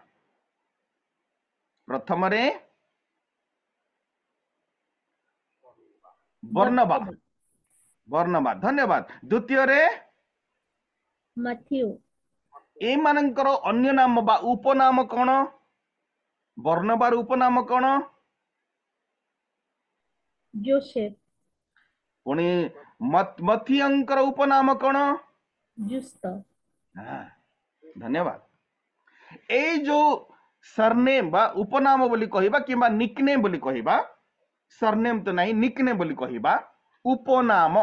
प्रथम रे बर्नबा, धन्यवाद। द्वितीय रे मथियो। ए मानकर अन्य नाम बा उपनाम कोन? बर्नबार उपनाम कोन? जोसेफ। पुणी मथियंकर उपनाम कोन? जुस्त। धन्यवाद। ए जो सरनेम बा उपनाम बोली कहिबा किबा निकनेम बोली कहिबा, सरनेम तो नहीं निकनेम बोली कहिबा, उपनाम।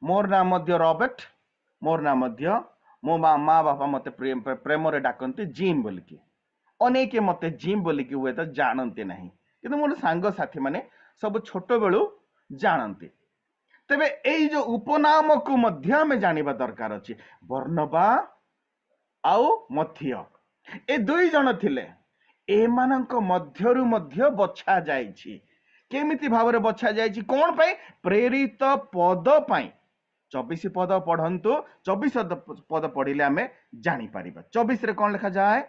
मोर नाम मध्य रॉबर्ट, मोर नाम मध्य मो माँ बापा मते प्रेम रे डाकंती जिम बोली की। अनेके मते जिम बोली की हुए तो जानते नहीं, किंतु मोर सांग साथी माने सब छोट बेलू जानते। तेबे एई जो उपनाम को मध्य में जानिबा दरकार अछि। बर्नबा आउ मथिय ए 2 जण थिले। एमानंक मध्यरु मध्य बछा जाइछि। केमिति भाव बछा जाइछि कोन पई प्रेरित पद पई 24 पद पढ़ंतु 24 पद पढ़िले आमे जानि परिबा 24 रे कोन लिखा जाए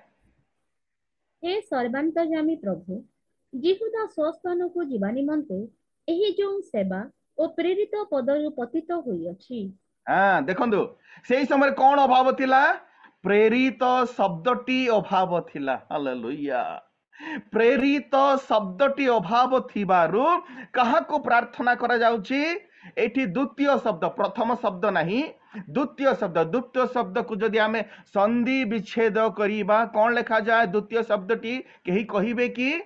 हे सर्वांतर्यामी प्रभु जिहुदा स्वस्थान को जीवा निमंते एही जो सेवा ओ प्रेरित पदरु पतित होइअछि। हाँ देखंतु सेही समय कोन अभाव थिला प्रेरित शब्दटी अभाव थिला हालेलुया प्रेरित शब्दटी अभाव थिबारु काहाको प्रार्थना करा जाउछि एठी द्वितीय शब्द प्रथम शब्द नहीं द्वितीय शब्द को जदि आमे संधि विच्छेद करिबा कोन लिखा जाए द्वितीय शब्दटी केही कहिबे कि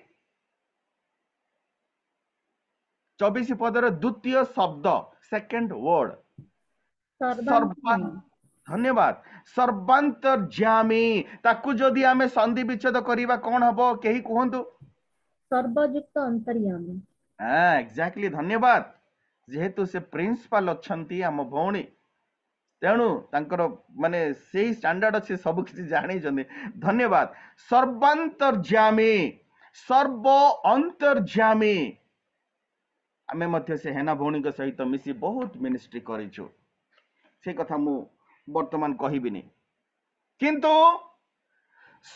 24 पदर द्वितीय शब्द सेकंड वर्ड सर्वांतर्यामी धन्यवाद सर्वांतर्यामी ताकू जदि आमे संधि विच्छेद करिबा कोन हबो केही कहंतु सर्वयुक्त अंतर्यामी। हाँ एक्जाक्टली धन्यवाद जेहेतु से प्रिंसिपाल अच्छंती आम भौणी तेणु तांकर माने सेही स्टैंडर्ड अच्छे सब किसी जानी जंदे धन्यवाद सर्वांतर्यामी सर्व अंतर्यामी आमे मध्य से हेना भौणी के सहित मिसी बहुत मिनिस्ट्री करिछु से कथा मु वर्तमान कहिबिनी किंतु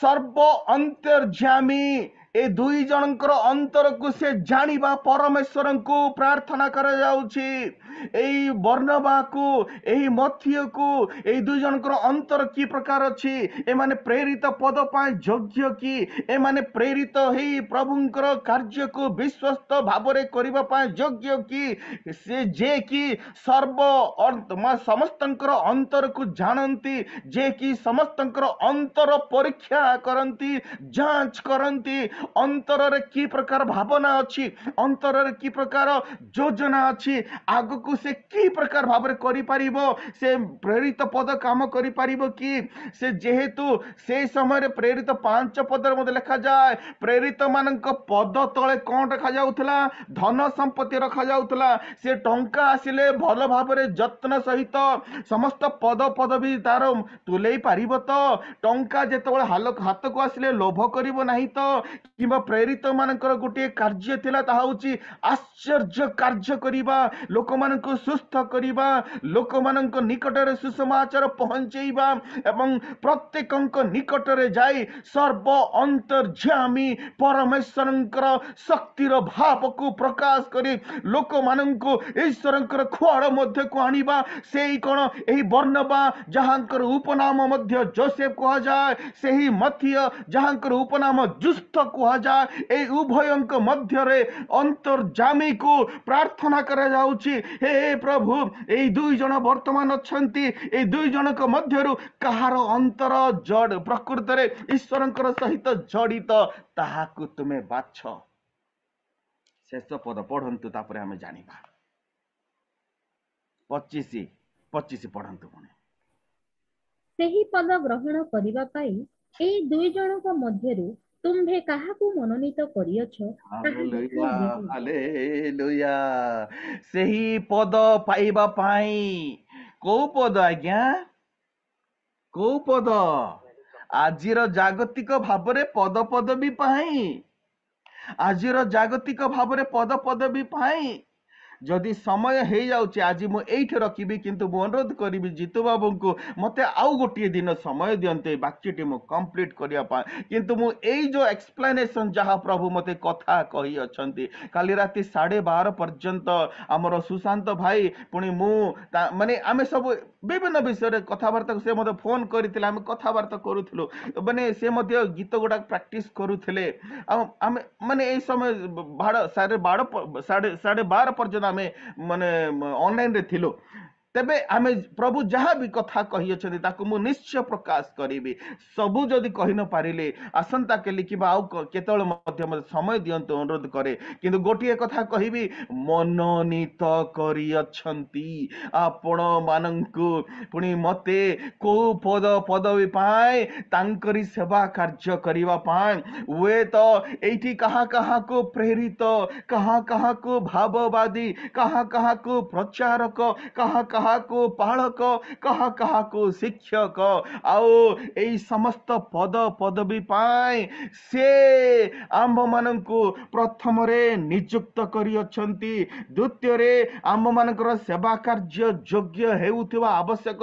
सर्व अंतर्यामी ए दुई जनकर अंतर को से जानिबा परमेश्वर को प्रार्थना करा जाउछि एई बर्नबा को एई मथिय को एई दुई जनकर अंतर की प्रकार अछि ए माने प्रेरित पद पाए योग्य की ए माने प्रेरित हेई प्रभुंकर कार्य को विश्वस्त भाबरे करिबा पाए योग्य की से जे की सर्व समस्तंकर अंतर को जानंती जे की समस्तंकर अंतर परीक्षा करंती जांच करंती अंतर रे की प्रकार भावना अच्छी अंतर रे की प्रकार योजना अच्छी आग को से की प्रकार भाव में करि परिबो से प्रेरित पद काम करि परिबो कि से जेहेतु से समय रे प्रेरित 5 पद रे लिखा जाए प्रेरित मानक पद तले कोन रखा जाउथला धन संपत्ति रखा जाउथला से टंका आसिले भल भाव रे जत्न सहित समस्त पद पदवी तार तुलेई परिबो तो टंका जेतबे हाथ को आसिले लोभ करिबो नाही तो किंबा प्रेरित मानकर गोटे कार्य थिला ताहा होची आश्चर्य कार्य करिबा लोक मानको सुस्थ करिबा लोक मानको निकट रे सुसमाचार पहुंचेइबा एवं प्रत्येकंक निकट रे जाई सर्व अंतर्यामी परमेश्वरंकर शक्तिर भाव को प्रकाश करी लोक मानको ईश्वरंकर खुआड़ मध्य को आनिबा सेही कोन एही बर्नबा जहांकर उपनाम मध्य जोसेफ कहा जाए सेही मथिय जहांकर उपनाम जुस्त कहा जाए ए उभयंक मध्य रे अंतर्जामी को प्रार्थना करा जाउची हे प्रभु ए दुई जन वर्तमान अछंती ए दुई जनक मध्यरु कहार अंतर जड़ प्रकृत रे ईश्वरंकर सहित जड़ित ताहाकु तुमे बाछ शेष पद पढ़ंतु तापरे हमें जानिबा 25 पढ़ंतु पुणे सेही पद ग्रहण करिबा पाई एई दुई जनक मध्यरु तुम्भे काहाकू मनोनीत करियछ हालेलुया हालेलुया सेही पद पाइबा पाई को पद आज्ञा को पद आजिर जागतिक भावरे पद पदवी पाई आजिर जागतिक भावरे पद पदवी पाई जदि समय हो जाउची आज मु एठी रखिबी किंतु मु अनुरोध करिबी जीतू बाबू को मते आउ गोटे दिन समय दियंते बाक्यटी मु कंप्लीट करिया पा किंतु मु एई जो एक्सप्लेनेशन जहा प्रभु मते कथा कहि अछंती काली राती 12:30 पर्यंत हमर सुशांत भाई पुनी मु माने आमे सब विभिन्न विषय रे कथावार्ता से मते फोन करथिले आमे कथावार्ता करूथलो माने से मते गीत गोडा प्रैक्टिस करूथले आमे माने एई समय 12:30 पर्यंत आमे माने ऑनलाइन रे थिलो तेबे आमे प्रभु जहाँ भी कथा कही अछंती ताकु मु निश्चय प्रकाश करिबी सबु जदि कहि न पारिले आसंता के लिखिबा आउ केतळ मध्य मते समय दियंतु अनुरोध करे किंतु गोटिए कथा कहिबी मनोनीत करि अछंती आपण मानंकु पुनी मते को पद पदवी पाए तांकरी सेवा कार्य करिवा पाए वे तो एठी कहा को प्रेरित कहा को भाववादी कहा को प्रचारक कहा କାହାକୁ ପାଳକ, କାହାକୁ ଶିକ୍ଷକ, ଆଉ ଏଇ ସମସ୍ତ ପଦ ପଦବୀ ପାଇଁ ସେ ଆମ୍ଭମାନଙ୍କୁ ପ୍ରଥମରେ ନିଯୁକ୍ତ କରିଅଛନ୍ତି, ଦ୍ୱିତୀୟରେ ଆମ୍ଭମାନଙ୍କର ସେବା କାର୍ଯ୍ୟ ଯୋଗ୍ୟ ହେଉଥିବା ଆବଶ୍ୟକ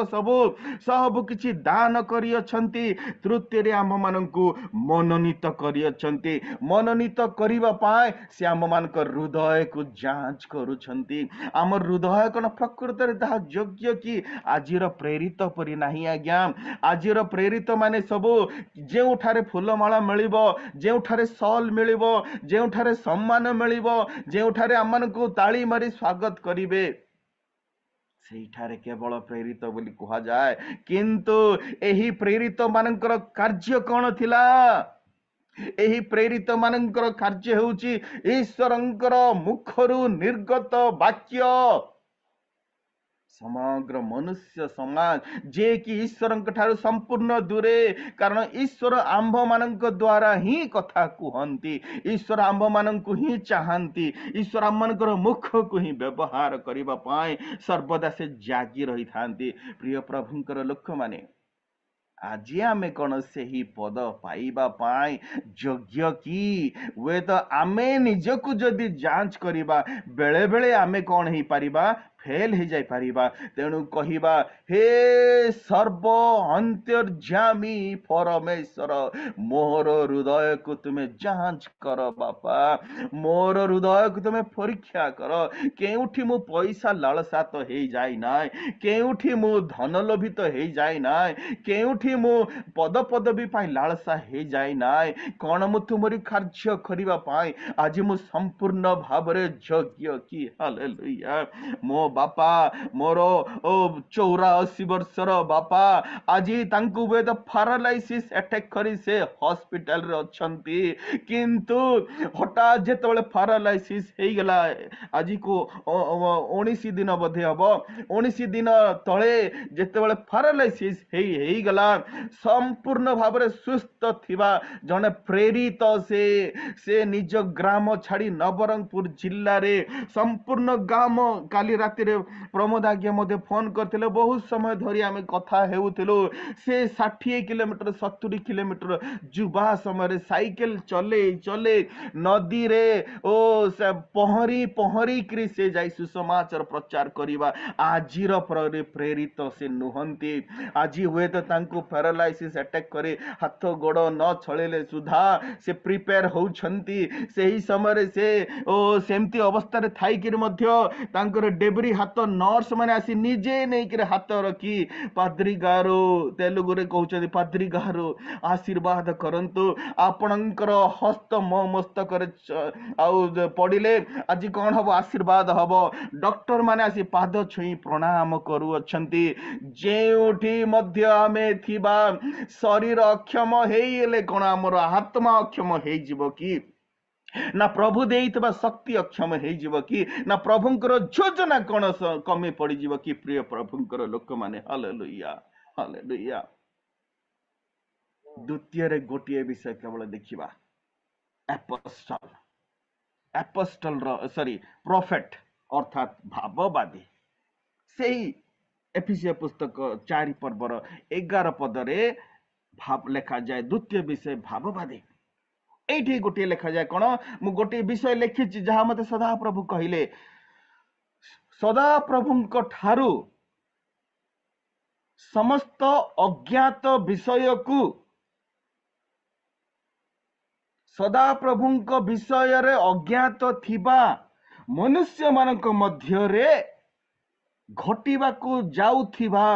ସବୁ କିଛି ଦାନ କରିଅଛନ୍ତି, ତୃତୀୟରେ ଆମ୍ଭମାନଙ୍କୁ ମନୋନୀତ କରିଅଛନ୍ତି। ମନୋନୀତ କରିବା ପାଇଁ ସେ ଆମମାନଙ୍କ ହୃଦୟକୁ ଯାଞ୍ଚ କରୁଛନ୍ତି। ଆମ ହୃଦୟ କଣ ପ୍ରକୃତରେ ତାହା ଯୋଗ୍ୟ କି? ଆଜିର ପ୍ରେରିତ ପରି ନାହିଁ ଆଜ୍ଞା। ଆଜିର ପ୍ରେରିତ ମାନେ ସବୁ ଯେଉଁଠାରେ ଫୁଲମାଳ ମିଳିବ, ଯେଉଁଠାରେ ସଲ୍ ମିଳିବ, ଯେଉଁଠାରେ ସମ୍ମାନ ମିଳିବ, ଯେଉଁଠାରେ ଆମମାନଙ୍କୁ ତାଳି ମାରି ସ୍ୱାଗତ କରିବେ, ସେଇଠାରେ କେବଳ ପ୍ରେରିତ ବୋଲି କୁହାଯାଏ। କିନ୍ତୁ ଏହି ପ୍ରେରିତ ମାନଙ୍କର କାର୍ଯ୍ୟ କଣ ଥିଲା? ଏହି ପ୍ରେରିତ ମାନଙ୍କର କାର୍ଯ୍ୟ ହେଉଛି ଈଶ୍ୱରଙ୍କର ମୁଖରୁ ନିର୍ଗତ ବାକ୍ୟ ସମଗ୍ର ମନୁଷ୍ୟ ସମାଜ, ଯିଏକି ଈଶ୍ୱରଙ୍କ ଠାରୁ ସମ୍ପୂର୍ଣ୍ଣ ଦୂରେ, କାରଣ ଈଶ୍ୱର ଆମ୍ଭମାନଙ୍କ ଦ୍ୱାରା ହିଁ କଥା କୁହନ୍ତି, ଈଶ୍ୱର ଆମ୍ଭମାନଙ୍କୁ ହିଁ ଚାହାନ୍ତି, ଈଶ୍ୱର ଆମମାନଙ୍କର ମୁଖକୁ ହିଁ ବ୍ୟବହାର କରିବା ପାଇଁ ସର୍ବଦା ସେ ଜାଗି ରହିଥାନ୍ତି। ପ୍ରିୟ ପ୍ରଭୁଙ୍କର ଲୋକମାନେ, ଆଜି ଆମେ କଣ ସେହି ପଦ ପାଇବା ପାଇଁ ଯୋଗ୍ୟ କି? ହୁଏତ ଆମେ ନିଜକୁ ଯଦି ଯାଞ୍ଚ କରିବା, ବେଳେ ବେଳେ ଆମେ କଣ ହେଇପାରିବା? ଫେଲ ହେଇଯାଇପାରିବା। ତେଣୁ କହିବା, ହେ ସର୍ବ ଅନ୍ତର୍ଯ୍ୟାମୀ ପରମେଶ୍ୱର, ମୋର ହୃଦୟକୁ ତୁମେ ଯାଞ୍ଚ କର ବାପା, ମୋର ହୃଦୟକୁ ତୁମେ ପରୀକ୍ଷା କର। କେଉଁଠି ମୁଁ ପଇସା ଲାଳସାତ ହେଇଯାଇ ନାହିଁ, କେଉଁଠି ମୁଁ ଧନ ଲୋଭିତ ହେଇଯାଇ ନାହିଁ, କେଉଁଠି ମୁଁ ପଦ ପଦବୀ ପାଇଁ ଲାଳସା ହେଇଯାଇ ନାହିଁ, କଣ ମୁଁ ତୁମରି କାର୍ଯ୍ୟ କରିବା ପାଇଁ ଆଜି ମୁଁ ସମ୍ପୂର୍ଣ୍ଣ ଭାବରେ ଯୋଗ୍ୟ କି? ହାଲେଲୁୟା। ମୋ ବାପା, ମୋର 84 ବର୍ଷର ବାପା, ଆଜି ତାଙ୍କୁ ହୁଏତ ପାରାଲାଇସିସ୍ ଆଟାକ୍ କରି ସେ ହସ୍ପିଟାଲରେ ଅଛନ୍ତି, କିନ୍ତୁ ହଠାତ୍ ଯେତେବେଳେ ପାରାଲାଇସିସ୍ ହେଇଗଲା, ଆଜିକୁ 19 ଦିନ ବୋଧେ ହବ, 19 ଦିନ ତଳେ ଯେତେବେଳେ ପାରାଲାଇସିସ୍ ହେଇଗଲା, ସମ୍ପୂର୍ଣ୍ଣ ଭାବରେ ସୁସ୍ଥ ଥିବା ଜଣେ ପ୍ରେରିତ, ସେ ନିଜ ଗ୍ରାମ ଛାଡ଼ି ନବରଙ୍ଗପୁର ଜିଲ୍ଲାରେ ସମ୍ପୂର୍ଣ୍ଣ ଗ୍ରାମ, କାଲି ରାତିରେ ପ୍ରମୋଦ ଆଜ୍ଞା ମଧ୍ୟ ଫୋନ କରିଥିଲେ, ବହୁତ ସମୟ ଧରି ଆମେ କଥା ହେଉଥିଲୁ। ସେ 60 କିଲୋମିଟର 70 କିଲୋମିଟର ଯୁବା ସମୟରେ ସାଇକେଲ ଚଲେଇ ନଦୀରେ ପହଁରିକିରି ସେ ଯାଇ ସୁସମାଚାର ପ୍ରଚାର କରିବା। ଆଜିର ପ୍ରେରିତ ସେ ନୁହନ୍ତି। ଆଜି ହୁଏତ ତାଙ୍କୁ ପାରାଲାଇସିସ୍ ଆଟାକ୍ କରି ହାତ ଗୋଡ଼ ନ ଚଳିଲେ ସୁଦ୍ଧା ସେ ପ୍ରିପେୟାର ହଉଛନ୍ତି। ସେହି ସମୟରେ ସେ ସେମିତି ଅବସ୍ଥାରେ ଥାଇକିରି ମଧ୍ୟ ତାଙ୍କର ଡେବ୍ରି ହାତ ନର୍ସ ମାନେ ଆସି ନିଜେ ନେଇକିରି ହାତ ରଖି ପାଦ୍ରୀ ଗାରୁ, ତେଲୁଗୁରେ କହୁଛନ୍ତି ପାଦ୍ରୀ ଗାରୁ, ଆଶୀର୍ବାଦ କରନ୍ତୁ, ଆପଣଙ୍କର ହସ୍ତ ମୋ ମସ୍ତକରେ ଆଉ ପଡ଼ିଲେ ଆଜି କଣ ହବ? ଆଶୀର୍ବାଦ ହବ। ଡକ୍ଟର ମାନେ ଆସି ପାଦ ଛୁଇଁ ପ୍ରଣାମ କରୁଅଛନ୍ତି। ଯେଉଁଠି ମଧ୍ୟ ଆମେ ଥିବା, ଶରୀର ଅକ୍ଷମ ହେଇଗଲେ କଣ ଆମର ଆତ୍ମା ଅକ୍ଷମ ହେଇଯିବ କି? ନା ପ୍ରଭୁ ଦେଇଥିବା ଶକ୍ତି ଅକ୍ଷମ ହେଇଯିବ କି? ନା ପ୍ରଭୁଙ୍କର ଯୋଜନା କଣ କମି ପଡ଼ିଯିବ କି? ପ୍ରିୟ ପ୍ରଭୁଙ୍କର ଲୋକମାନେ, ହାଲେଲୁୟା, ହାଲେଲୁୟା। ଦ୍ୱିତୀୟରେ ଗୋଟିଏ ବିଷୟ କେବଳ ଦେଖିବା, ପ୍ରଫେଟ ଅର୍ଥାତ ଭାବବାଦୀ। ସେହି ଏଫେସିୟ ପୁସ୍ତକ 4 ପର୍ବର 11 ପଦରେ ଲେଖାଯାଏ, ଦ୍ୱିତୀୟ ବିଷୟ ଭାବବାଦୀ। ଏଇଠି ଗୋଟିଏ ଲେଖାଯାଏ କଣ? ମୁଁ ଗୋଟିଏ ବିଷୟ ଲେଖିଛି ଯାହା ମତେ ସଦାପ୍ରଭୁ କହିଲେ, ସଦାପ୍ରଭୁଙ୍କ ଠାରୁ ସମସ୍ତ ଅଜ୍ଞାତ ବିଷୟକୁ, ସଦାପ୍ରଭୁଙ୍କ ବିଷୟରେ ଅଜ୍ଞାତ ଥିବା ମନୁଷ୍ୟମାନଙ୍କ ମଧ୍ୟରେ ଘଟିବାକୁ ଯାଉଥିବା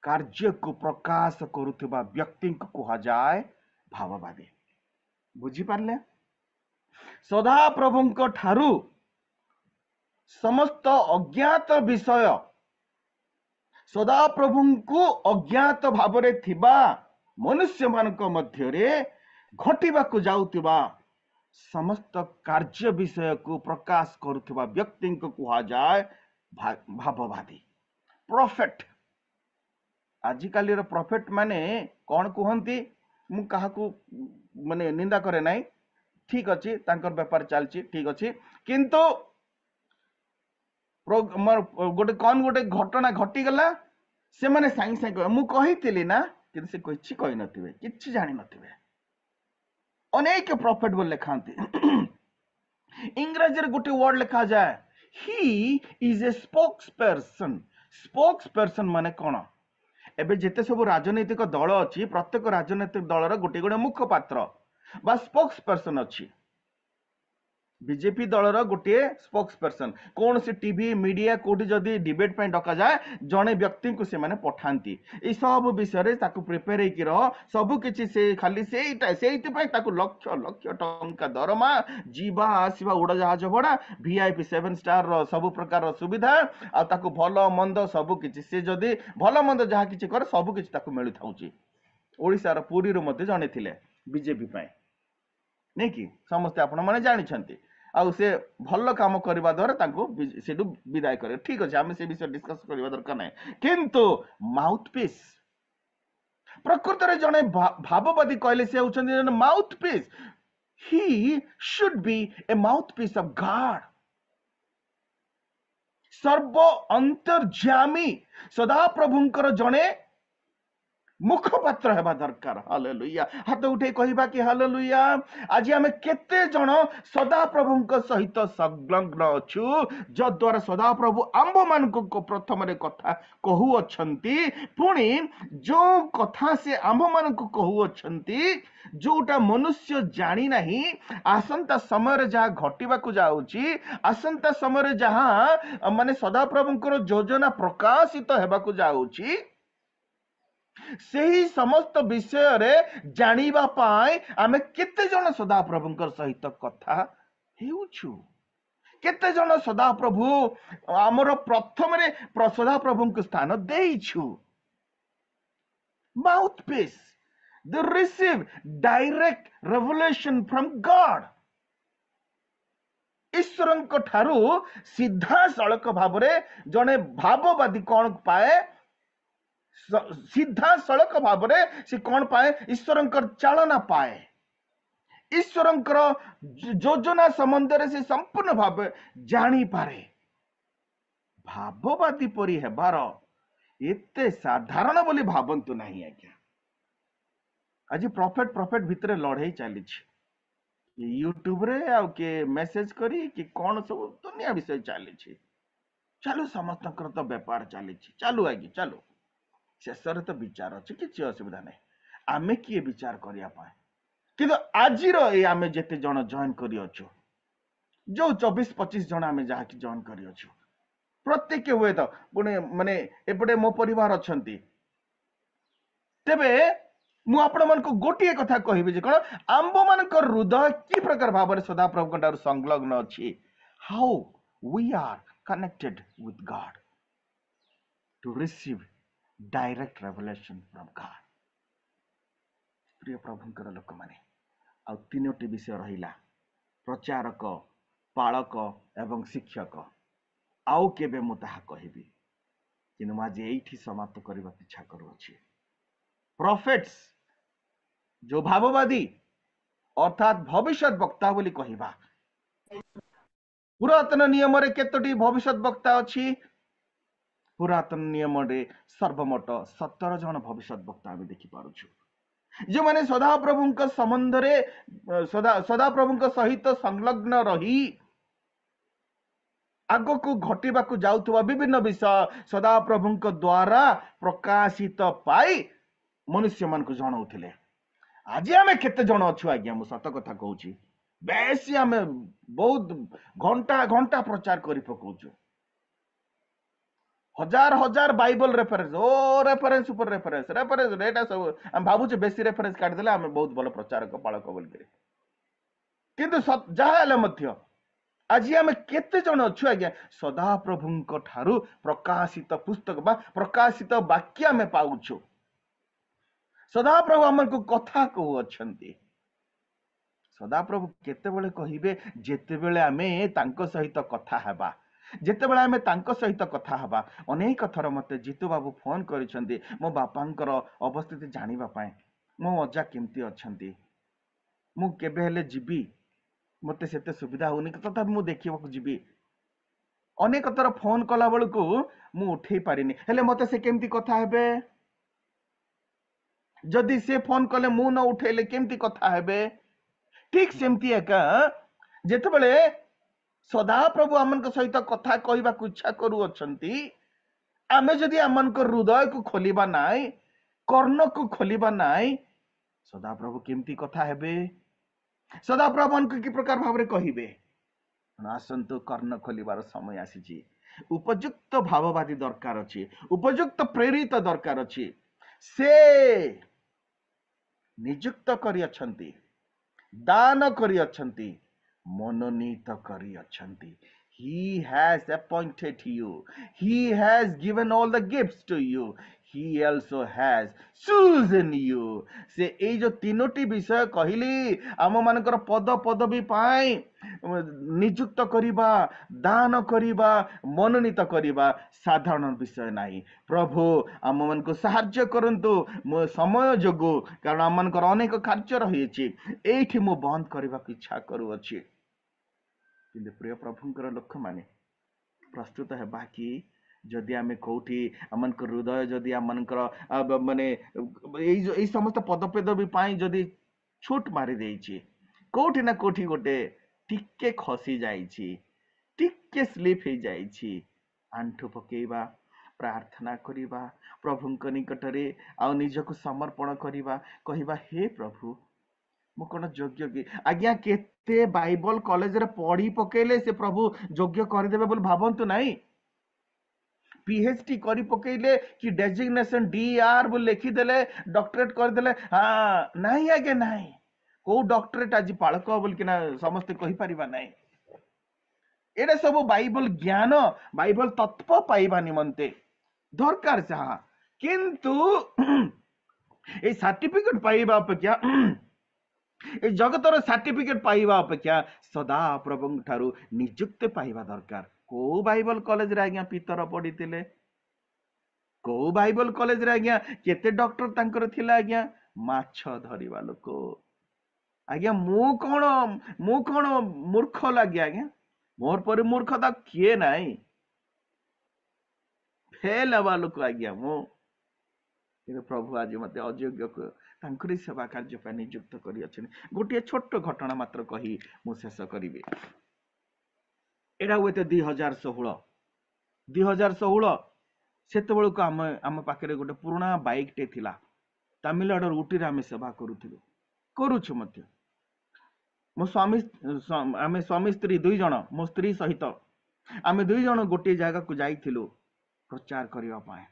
କାର୍ଯ୍ୟକୁ ପ୍ରକାଶ କରୁଥିବା ବ୍ୟକ୍ତିଙ୍କୁ କୁହାଯାଏ ଭାବବାଦୀ। ବୁଝିପାରିଲେ? ସଦାପ୍ରଭୁଙ୍କ ଠାରୁ ସମସ୍ତ ଅଜ୍ଞାତ ବିଷୟ, ସଦାପ୍ରଭୁଙ୍କୁ ଅଜ୍ଞାତ ଭାବରେ ଥିବା ମନୁଷ୍ୟମାନଙ୍କ ମଧ୍ୟରେ ଘଟିବାକୁ ଯାଉଥିବା ସମସ୍ତ କାର୍ଯ୍ୟ ବିଷୟକୁ ପ୍ରକାଶ କରୁଥିବା ବ୍ୟକ୍ତିଙ୍କୁ କୁହାଯାଏ ଭାବବାଦୀ, ପ୍ରଫେଟ। ଆଜିକାଲିର ପ୍ରଫେଟ ମାନେ କଣ କୁହନ୍ତି? ମୁଁ କାହାକୁ ନିନ୍ଦା କରେ ନାହିଁ, ଠିକ ଅଛି, ତାଙ୍କର ବେପାର ଚାଲିଛି, ଠିକ ଅଛି, କିନ୍ତୁ गोटे कौन गोटे घटना घटीगला से मैंने साइंग साइंग मु कही ना कि से किछि कहि नथिबे किछि जानि नथिबे अनेक प्रॉफिट बोल लिखांती इंग्रजी रे गोटे वर्ड लिखा जाए he is a spokes person माने कोन एबे जेते सब राजनीतिक दल अछि प्रत्येक राजनीतिक दलर गोटे गोटे मुखपात्र बा स्पोक्स पर्सन अछि बीजेपी दलर गोटे स्पोक्स पर्सन कौन से टीवी मीडिया कोठी जदि डिबेट पे डका जाए जने व्यक्ति को से माने पठांती ए सब विषय रे ताकू प्रिपेयर हे कि रह सब किछि से खाली सेइति पे ताकू लक्ष लक्ष टंका दरमा जीवा आसीबा उड़ाजहाज भड़ा वीआईपी 7 स्टार रो सब प्रकार रो सुविधा आ ताकू भलो मंद सब किछि से जदि भलो मंद जहा किछि कर सब किछि ताकू मिलि थाउची ओडिसा रो पुरी रो मध्ये जने थिले बीजेपी पे नहीं कि समस्ते आपण माने जानि छंती आउ से भल काम करबा द्वारा तांको सेडु विदाय करे ठीक अछि हम से विषय डिस्कस करबा दरकार नै किंतु माउथपीस प्रकृत रे जने भाववादी कहले से होचंदी जने mouthpiece he should be a mouthpiece of God सर्व अंतर्यामी सदा प्रभुंकर जने मुखपात्र हेबा दरकार हालेलुया हाथ उठे कहबा कि हालेलुया आज आमे केते जण सदा प्रभुंक सहित संलग्न अछु ज द्वारा सदा प्रभु आंब मान को प्रथम रे कथा कहू अछंती पुणी जो कथा से आंब मान को कहू अछंती जोटा मनुष्य जानी नहीं आसंता समय रे जहा घटिबा को जाउची आसंता समय रे जहा माने सदा प्रभुंकर योजना प्रकाशित हेबा को जाउची सेही समस्त विषय रे जानिबा पाए आमे केते जण सदा प्रभुंकर सहित कथा हेउछु केते जण सदा प्रभु हमर प्रथम रे सदा प्रभुंक स्थान देइछु माउथपीस दे receive direct revelation from God ईश्वरंक ठारू सीधा सड़क भाबरे जणे भाववादी कोन पाए सीधा सड़क भाव से कौन पाए ईश्वरंकर चालना पाए ईश्वरंकर योजना संबंध से संपूर्ण भाव जानी पारे भाववादी परी हेबार एते साधारण बोली भावंतु नहीं आज्ञा आज प्रॉफिट भितर लड़ाई चली यूट्यूब रे आउ के मेसेज करी कि कौन सब दुनिया विषय चली चालू समस्त तो व्यापार चली चालू आगे चालू शेष तो विचार अच्छे किसी असुविधा नहीं आमे किए विचार करिया पाए किंतु आजिर ए आमे जेते जण जॉइन करी अछु जो 24-25 जण आमे जहा कि जॉइन करी अछु प्रत्येक हुए तो पुणे माने एपटे मो परिवार अछंती तेबे मु आपण मन को गोटिए कथा कहिबे जे कोन आंबो मन को हृदय की प्रकार भाबरे सदा प्रभु कंटार संलग्न अछि how we are connected with God to receive direct revelation from God प्रिय प्रभुंकर लोक माने आ तीनोटी विषय रहिला प्रचारक पालक एवं शिक्षक आउ केबे मु ताहा कहिबी किनु माजे एठी समाप्त करबा इच्छा करू अछि प्रॉफिट्स जो भाववादी अर्थात भविष्य वक्ता बोली कहिबा पुरातन नियम रे केतोटी भविष्य वक्ता अछि पुरातन नियम रे सर्वमोट 17 जन भविष्य वक्ता आमे देखि पारुछु जो माने सदा प्रभुंक संबंध रे सदा प्रभुंक सहित संलग्न रही आगो को घटिबा को जाउथवा विभिन्न विषय सदा प्रभुंक द्वारा प्रकाशित पाई मनुष्य मान को जणाउथिले आज आमे केते जण अछु आज्ञा मु सत कथा कहूची बेसी आमे बहुत घंटा घंटा प्रचार करी पकौछु हजार हजार बाइबल रेफरेंस ओ रेफरेंस ऊपर रेफरेंस एटा सब हम भाबु जे बेसी रेफरेंस काट देले हम बहुत बड़ प्रचारक पालक बोल करे किंतु जहा हेले मध्य आज आमे केते जण अछु आज्ञा सदा प्रभुंक ठारू प्रकाशित पुस्तक बा प्रकाशित वाक्य आमे पाउछु सदा प्रभु हमन को कथा कहू अछंती सदा प्रभु केते बेले कहिबे जेते बेले आमे तांको सहित कथा हेबा जेते बेले आमे तांको सहित कथा हेबा अनेक थर मते जीतू बाबू फोन करिसंती मो बापांकर अवस्थिति जानिबा पाए मो अजा केमती अछंती मु केबे हेले जिबी मते सेते सुविधा होनी तथा मु देखिबा को जिबी ଅନେକ ଥର ଫୋନ କଲା ବେଳକୁ ମୁଁ ଉଠେଇ ପାରିନି, ହେଲେ ମତେ ସେ କେମିତି କଥା ହେବେ? ଯଦି ସେ ଫୋନ କଲେ ମୁଁ ନ ଉଠେଇଲେ କେମିତି କଥା ହେବେ? ଠିକ ସେମିତି ଏକା ଯେତେବେଳେ ସଦାପ୍ରଭୁ ଆମଙ୍କ ସହିତ କଥା କହିବାକୁ ଇଚ୍ଛା କରୁଅଛନ୍ତି, ଆମେ ଯଦି ଆମଙ୍କ ହୃଦୟକୁ ଖୋଲିବା ନାହିଁ, କର୍ଣ୍ଣକୁ ଖୋଲିବା ନାହିଁ, ସଦାପ୍ରଭୁ କେମିତି କଥା ହେବେ? ସଦାପ୍ରଭୁ ଆମକୁ କି ପ୍ରକାର ଭାବରେ କହିବେ? ଆସନ୍ତୁ, କର୍ଣ୍ଣ ଖୋଲିବାର ସମୟ ଆସିଛି। ଉପଯୁକ୍ତ ଭାବବାଦୀ ଦରକାର ଅଛି, ଉପଯୁକ୍ତ ପ୍ରେରିତ ଦରକାର ଅଛି। ସେ ନିଯୁକ୍ତ କରିଅଛନ୍ତି, ଦାନ କରିଅଛନ୍ତି, ମନୋନୀତ କରିଅଛନ୍ତି। He has appointed you. He has given all the gifts to you. He also has chosen you. ସେ ଏଇ ଯୋଉ ତିନୋଟି ବିଷୟ କହିଲି, ଆମ ମାନଙ୍କର ପଦ ପଦବୀ ପାଇଁ ନିଯୁକ୍ତ କରିବା, ଦାନ କରିବା, ମନୋନୀତ କରିବା ସାଧାରଣ ବିଷୟ ନାହିଁ। ପ୍ରଭୁ ଆମ ମାନଙ୍କୁ ସାହାଯ୍ୟ କରନ୍ତୁ ସମୟ ଯୋଗୁ, କାରଣ ଆମ ମାନଙ୍କର ଅନେକ କାର୍ଯ୍ୟ ରହିଛି। ଏଇଠି ମୁଁ ବନ୍ଦ କରିବାକୁ ଇଚ୍ଛା କରୁଅଛି। କିନ୍ତୁ ପ୍ରିୟ ପ୍ରଭୁଙ୍କର ଲୋକମାନେ ପ୍ରସ୍ତୁତ ହେବା କି ଯଦି ଆମେ କୋଉଠି ଆମଙ୍କ ହୃଦୟ ଯଦି ଆମମାନଙ୍କର ମାନେ ଏଇ ସମସ୍ତ ପଦପଦବୀ ପାଇଁ ଯଦି ଛୁଟ ମାରି ଦେଇଛି, କୋଉଠି ନା କୋଉଠି ଗୋଟେ ଟିକେ ଖସି ଯାଇଛି, ଟିକେ ସ୍ଲିପ ହେଇଯାଇଛି, ଆଣ୍ଠୁ ପକେଇବା, ପ୍ରାର୍ଥନା କରିବା, ପ୍ରଭୁଙ୍କ ନିକଟରେ ଆଉ ନିଜକୁ ସମର୍ପଣ କରିବା, କହିବା ହେ ପ୍ରଭୁ, ମୁଁ କଣ ଯୋଗ୍ୟ କି? ଆଜ୍ଞା, କେତେ ବାଇବଲ କଲେଜରେ ପଢି ପକେଇଲେ ସେ ପ୍ରଭୁ ଯୋଗ୍ୟ କରିଦେବେ ବୋଲି ଭାବନ୍ତୁ ନାହିଁ। PhD କରି ପକେଇଲେ କି ଡେଜିଗ୍ନେସନ DR ବୋଲି ଲେଖିଦେଲେ, ଡକ୍ଟରେଟ କରିଦେଲେ, ନାହିଁ ଆଜ୍ଞା ନାହିଁ। କୋଉ ଡକ୍ଟରେଟ ଆଜି ପାଳକ ବୋଲିକିନା ସମସ୍ତେ କହିପାରିବା ନାହିଁ। ଏଇଟା ସବୁ ବାଇବଲ ଜ୍ଞାନ, ବାଇବଲ ତତ୍ଵ ପାଇବା ନିମନ୍ତେ ଦରକାର ଯାହା। କିନ୍ତୁ ଏଇ ସାର୍ଟିଫିକେଟ ପାଇବା ଅପେକ୍ଷା, এই ଜଗତର ସାର୍ଟିଫିକେଟ ପାଇବା ଅପେକ୍ଷା ସଦା ପ୍ରଭୁଙ୍କ ଠାରୁ ନିଯୁକ୍ତି ପାଇବା ଦରକାର। କୋଉ ବାଇବଲ କଲେଜରେ ଆଜ୍ଞା ପିତର ପଢିଥିଲେ? କୋଉ ବାଇବଲ କଲେଜରେ ଆଜ୍ଞା କେତେ ଡକ୍ଟର ତାଙ୍କର ଥିଲା? ଆଜ୍ଞା ମାଛ ଧରିବା ଲୋକ। ଆଜ୍ଞା ମୁଁ କଣ ମୂର୍ଖ ଲାଗେ? ଆଜ୍ଞା ମୋର ପରି ମୂର୍ଖତା କିଏ ନାହିଁ। ଫେଲ ହେବା ଲୋକ ଆଜ୍ଞା ମୁଁ। କିନ୍ତୁ ପ୍ରଭୁ ଆଜି ମତେ ଅଯୋଗ୍ୟକୁ ତାଙ୍କରି ସେବା କାର୍ଯ୍ୟ ପାଇଁ ନିଯୁକ୍ତ କରିଅଛନ୍ତି। ଗୋଟିଏ ଛୋଟ ଘଟଣା ମାତ୍ର କହି ମୁଁ ଶେଷ କରିବି। ଏଇଟା ହୁଏତ 2016 ସେତେବେଳକୁ ଆମ ପାଖରେ ଗୋଟେ ପୁରୁଣା ବାଇକଟେ ଥିଲା। ତାମିଲନାଡୁର ଉଟିରେ ଆମେ ସେବା କରୁଛୁ ମଧ୍ୟ। ମୋ ସ୍ୱାମୀ, ଆମେ ସ୍ୱାମୀ ସ୍ତ୍ରୀ ଦୁଇ ଜଣ, ମୋ ସ୍ତ୍ରୀ ସହିତ ଆମେ ଦୁଇ ଜଣ ଗୋଟିଏ ଜାଗାକୁ ଯାଇଥିଲୁ ପ୍ରଚାର କରିବା ପାଇଁ।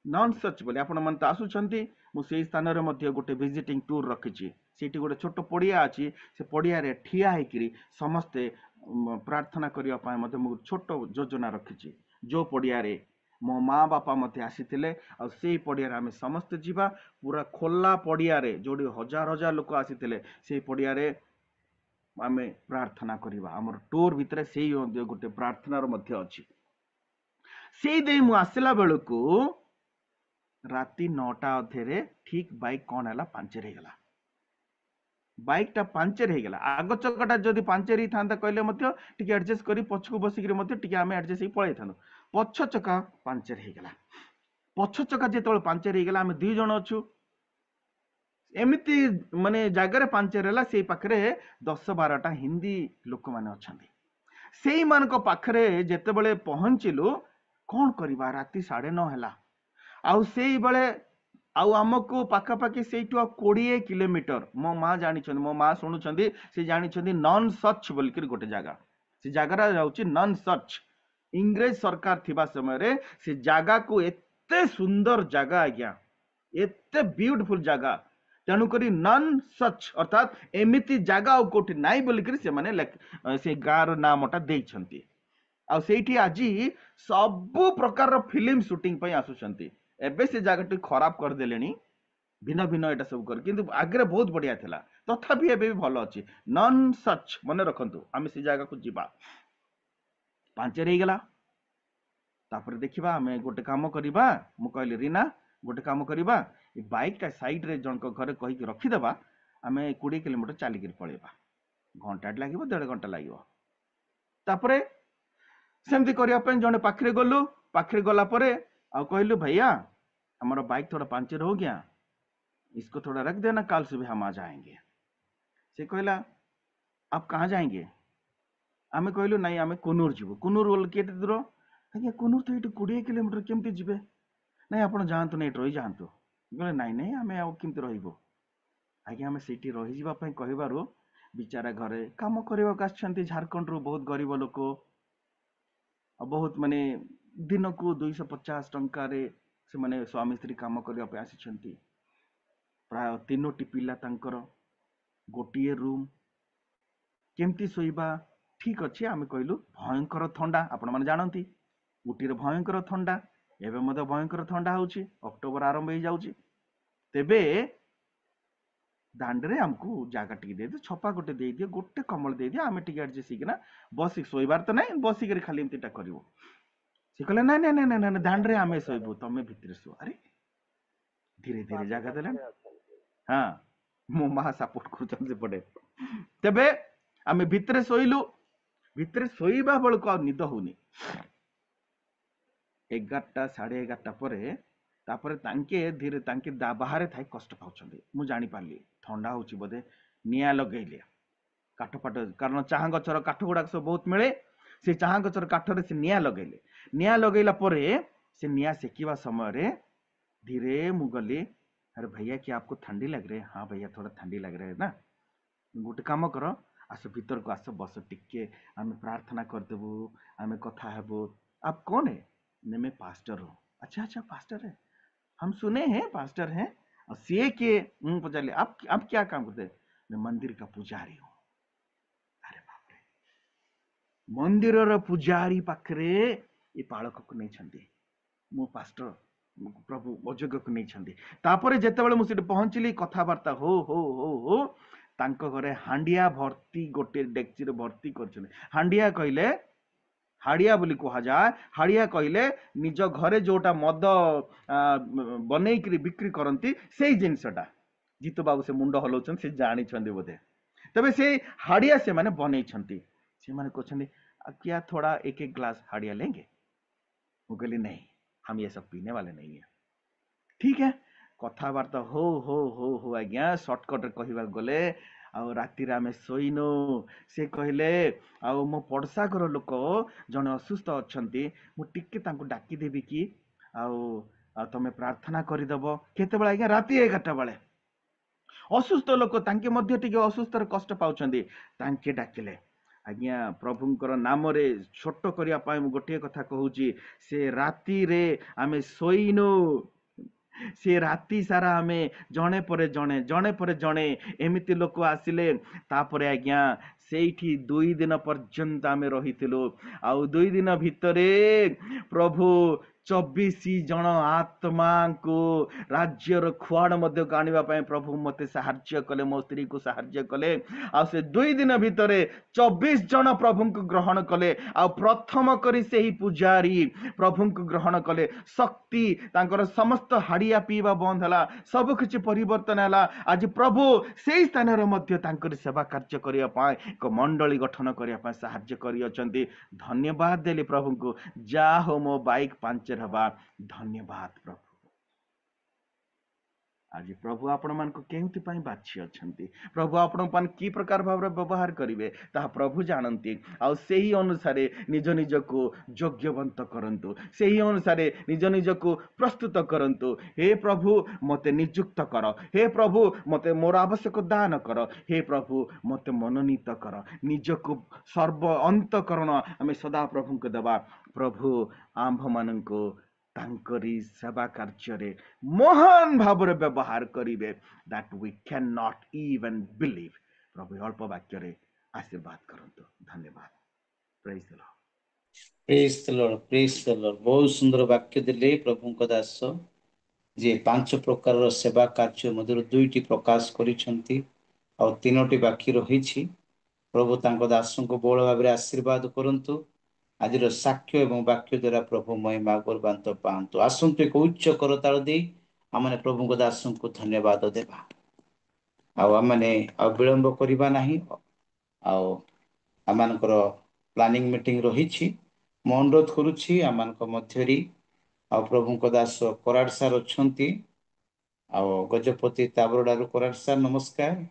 ନନ୍ ସଚ୍ ବୋଲି ଆପଣ ମାନେ ତ ଆସୁଛନ୍ତି, ମୁଁ ସେଇ ସ୍ଥାନରେ ମଧ୍ୟ ଗୋଟେ ଭିଜିଟିଂ ଟୁର ରଖିଛି। ସେଇଠି ଗୋଟେ ଛୋଟ ପଡିଆ ଅଛି, ସେ ପଡିଆରେ ଠିଆ ହେଇକିରି ସମସ୍ତେ ପ୍ରାର୍ଥନା କରିବା ପାଇଁ ମଧ୍ୟ ମୁଁ ଛୋଟ ଯୋଜନା ରଖିଛି। ଯୋଉ ପଡିଆରେ ମୋ ମା ବାପା ମଧ୍ୟ ଆସିଥିଲେ, ଆଉ ସେଇ ପଡିଆରେ ଆମେ ସମସ୍ତେ ଯିବା। ପୁରା ଖୋଲା ପଡିଆରେ, ଯୋଉଠି ହଜାର ହଜାର ଲୋକ ଆସିଥିଲେ, ସେଇ ପଡିଆରେ ଆମେ ପ୍ରାର୍ଥନା କରିବା। ଆମର ଟୁର ଭିତରେ ସେଇ ଗୋଟେ ପ୍ରାର୍ଥନାର ମଧ୍ୟ ଅଛି। ସେଇ ଦେଇ ମୁଁ ଆସିଲା ବେଳକୁ ରାତି 9ଟା ଅଧେରେ ଠିକ ବାଇକ୍ କଣ ହେଲା, ପାଞ୍ଚର ହେଇଗଲା। ବାଇକଟା ପାଞ୍ଚର ହେଇଗଲା। ଆଗ ଚକାଟା ଯଦି ପାଞ୍ଚର ହେଇଥାନ୍ତା କହିଲେ ମଧ୍ୟ ଟିକେ ଆଡଜଷ୍ଟ କରି ପଛକୁ ବସିକିରି ମଧ୍ୟ ଟିକେ ଆମେ ଆଡଜଷ୍ଟ ହେଇ ପଳେଇଥାନ୍ତୁ। ପଛ ଚକା ପାଞ୍ଚର ହେଇଗଲା। ପଛ ଚକା ଯେତେବେଳେ ପାଞ୍ଚର ହେଇଗଲା, ଆମେ ଦୁଇ ଜଣ ଅଛୁ, ଏମିତି ମାନେ ଜାଗାରେ ପାଞ୍ଚର ହେଲା, ସେଇ ପାଖରେ 10-12ଟା ହିନ୍ଦୀ ଲୋକମାନେ ଅଛନ୍ତି। ସେଇମାନଙ୍କ ପାଖରେ ଯେତେବେଳେ ପହଞ୍ଚିଲୁ, କଣ କରିବା, ରାତି 9:30 ହେଲା। ଆଉ ସେଇବେଳେ ଆଉ ଆମକୁ ପାଖାପାଖି ସେଇଠୁ 20 କିଲୋମିଟର, ମୋ ମା ଜାଣିଛନ୍ତି, ମୋ ମା ଶୁଣୁଛନ୍ତି, ସେ ଜାଣିଛନ୍ତି ନନ୍ ସଚ୍ ବୋଲିକିରି ଗୋଟେ ଜାଗା। ସେ ଜାଗାଟା ଯାଉଛି ନନ୍ ସଚ୍। ଇଂରେଜ ସରକାର ଥିବା ସମୟରେ ସେ ଜାଗାକୁ, ଏତେ ସୁନ୍ଦର ଜାଗା ଆଜ୍ଞା, ଏତେ ବିୟୁଟିଫୁଲ ଜାଗା, ତେଣୁକରି ନନ୍ ସଚ୍ ଅର୍ଥାତ ଏମିତି ଜାଗା ଆଉ କୋଉଠି ନାହିଁ ବୋଲିକିରି ସେମାନେ ସେ ଗାଁର ନାମଟା ଦେଇଛନ୍ତି। ଆଉ ସେଇଠି ଆଜି ସବୁ ପ୍ରକାରର ଫିଲ୍ମ ସୁଟିଂ ପାଇଁ ଆସୁଛନ୍ତି। ଏବେ ସେ ଜାଗାଟି ଖରାପ କରିଦେଲେଣି, ଭିନ୍ନ ଭିନ୍ନ ଏଟା ସବୁ କରି, କିନ୍ତୁ ଆଗରେ ବହୁତ ବଢିଆ ଥିଲା। ତଥାପି ଏବେ ବି ଭଲ ଅଛି। ନନ୍ ସଚ୍ ମନେ ରଖନ୍ତୁ, ଆମେ ସେ ଜାଗାକୁ ଯିବା। ପାଞ୍ଚର ହେଇଗଲା। ତାପରେ ଦେଖିବା, ଆମେ ଗୋଟେ କାମ କରିବା, ମୁଁ କହିଲି ରିନା ଗୋଟେ କାମ କରିବା, ଏ ବାଇକଟା ସାଇଡରେ ଜଣଙ୍କ ଘରେ କହିକି ରଖିଦେବା, ଆମେ 20 କିଲୋମିଟର ଚାଲିକିରି ପଳେଇବା। ଘଣ୍ଟାଟେ ଲାଗିବ, 1.5 ଘଣ୍ଟା ଲାଗିବ। ତାପରେ सेमती करने जड़े पाखे गलु पाखे गला कहलु भैया हमारा बाइक थोड़ा पंचर हो गया, इसको थोड़ा रख देना, कल सुबह हम आ जाएंगे। से कहला आप कहाँ जाएंगे? आमे कहलु नहीं आमे कुनूर जीवु। कुनूर बोल केते दूर? आज्ञा कुनूर तो ये 20 किलोमीटर केमती जीवे? नहीं आपण जातु नहीं रही जातु। बोले नहीं नहीं आमे आउ केमती रहिबो? आज्ञा आमे सेठी रही जीवा पई कहिबारु बिचारा घरे काम करबा आछंती झारखंड रु बहुत गरीब लोक, बहुत माने दिन को 250 टंका रे से माने स्वामी स्त्री काम करबा पई आछंती। प्राय 3टी पिला तांकर, गोटिए रूम, केमती सोइबा? ठीक अच्छे आमे कहलु भयंकर ठंडा, आपण माने जानती उटी रे भयंकर ठंडा, एबे मते भयंकर ठंडा होउची, अक्टोबर आरंभ हो जाउची। तेबे दांडरे हमको जागा टिके दे दे, छपा गोटे दे दियो, गोटे कमल दे दियो, आमे टिके एडजस्ट किना बसी सोइबार त नहीं, बसी के खाली एमतीटा करिवो। से कहले नहीं नहीं नहीं नहीं दांडरे आमे सोइबो, तमे भितरे सो। अरे धीरे धीरे जागा देलन। हाँ मो महा सपोर्ट करछन से पड़े। तेबे आमे भितरे सोइलु, भितरे सोइबा बेलको आ निद होनी। 11टा 11:30 परे तापरे तांके धीरे तांके बाहर थाई कष्ट पाउछन्ते। मु जानि पारली ठंडा होची बोधे, निया लगैले काठ पाठ, कारण चाहा गछर काठ गुडाक सब बहुत मिले। से चाहा गछर काठरे से निया लगैले, निया लगैला परे से निया सेकिवा समय रे धीरे मु गली, अरे भैया क्या आपको ठंडी लग रही है? हाँ भैया थोड़ा ठंडी लग रहा है ना, गोटे काम कर आस भीतर को आस बस टिके आमे प्रार्थना करदेबू, आमे कथा हेबू। आप कौन है? ने मैं पास्टर हूँ। अच्छा अच्छा पास्टर है, हम सुने हैं पास्टर हैं। और सी के पचारे आप क्या काम करते हैं? मैं मंदिर का पुजारी हूँ। अरे बाप रे, मंदिर र पुजारी पाखरे ये पालक को नहीं छंदी, मो पास्टर प्रभु अजोग्य को नहीं छंदी। तापरे जेतेबेले मु सेठी पहुंचली, कथाबार्ता हो हो हो हो तांको घरे हांडिया भर्ती गोटे डेक्ची रे भर्ती करछन। हांडिया कहले हाड़िया बोली कहा जाए, हाड़िया कहले निज घरे जोटा मद बनई बिक्री करती से जिनसटा। जीतू बाबू से मुंड हलाउछन, से जानी छंदी बोधे। तबे से हाड़िया से माने बनई छंती, से माने कहछन क्या थोड़ा एक एक ग्लास हाड़िया लेंगे? वो कहली नहीं, हम ये सब पीने वाले नहीं है। ठीक है, कथाबार्ता हो आज्ञा सर्टकट कहवा गले आ राति आमे शोइनु। से कहले आ मो पड़सा घर लोक जने असुस्थ अच्छंती, मु टिके तांको डाकी देबी कि आ तमे प्रार्थना करिदब। केतेबेले आज्ञा? राति 11टा बेले। असुस्थ लोक तांके मध्य टिके असुस्थ रे कष्ट पाउछंती, तांके डाकिले। आज्ञा प्रभुंकर नाम रे छोट करिया पाए मु गोटे कथा कहूची, से राति रे आमे शोइनु। से राति सारा आमे जणे परे जणे जणे परे जणे एमिति लोक आसिले। तापरे आज्ञा सेठी 2 दिन पर्यंत आमे रहिथिलु। आउ 2 दिन भितरे प्रभु 24 जन आत्मा को राज्यर खुआड़ मध्य आनिबा पय प्रभु मते साहाय्य कले, मो स्त्री को साहाय्य कले। आ से 2 दिन भितरे 24 जन प्रभु को ग्रहण कले। आ प्रथम करी से ही पुजारी प्रभु को ग्रहण कले। शक्ति तांकर समस्त हाड़िया पीवा बंद हला, सब किछि परिवर्तन हला। आज प्रभु से स्थान रे मध्य तांकर सेवा कार्य करिया पाए एक मंडली गठन करिया पाए साहाय्य करि अछंती। धन्यवाद देली प्रभु को। जा हो मो बाइक पंचर हबा, धन्यवाद प्रभु। आज प्रभु आपण मान को केउति पई बाछि अछंती, प्रभु आपण मान की प्रकार भाव व्यवहार करिवे ता प्रभु जानंती। आ सेही अनुसारे निज निज को योग्यवंत करंतु, सेही अनुसारे निज निज को प्रस्तुत करंतु। हे प्रभु मते नियुक्त कर, हे प्रभु मते मोर आवश्यक दान कर, हे प्रभु मते मनोनीत कर। निज को सर्व अंतकरण आमे सदा प्रभु को देबा। प्रभु आंभ मान को तांकरी सेवा कार्य महान भाव व्यवहार करिवे, that we can not even believe. प्रभु अल्प वाक्य आशीर्वाद करंतु। धन्यवाद। Praise the Lord. Praise the Lord, praise the Lord. बहुत सुंदर वाक्य दिले प्रभु को दास जे 5 प्रकार सेवा कार्य मध्य 2टी प्रकाश करिसंती और 3टी बाकी रही। प्रभु तांको दासों को बहुल भाव आशीर्वाद करंतु। आज साक्ष्य एवं वाक्य द्वारा प्रभु महिमा गौरवान्त पांतु। आसंतु एक उच्च करताल दे आमने प्रभु को दासों को धन्यवाद देवा। आमने विलंब करवा नहीं। आमनकर प्लानिंग मीटिंग रही ମୁଁ ଅନୁରୋଧ କରୁଛି ଆମମାନଙ୍କ ମଧ୍ୟରେ ଆଉ ପ୍ରଭୁଙ୍କ ଦାସ କରାଡ଼ ସାର୍ ଅଛନ୍ତି। ଆଉ ଗଜପତି ତାବରଡ଼ାରୁ କରାଡ଼ ସାର୍ ନମସ୍କାର।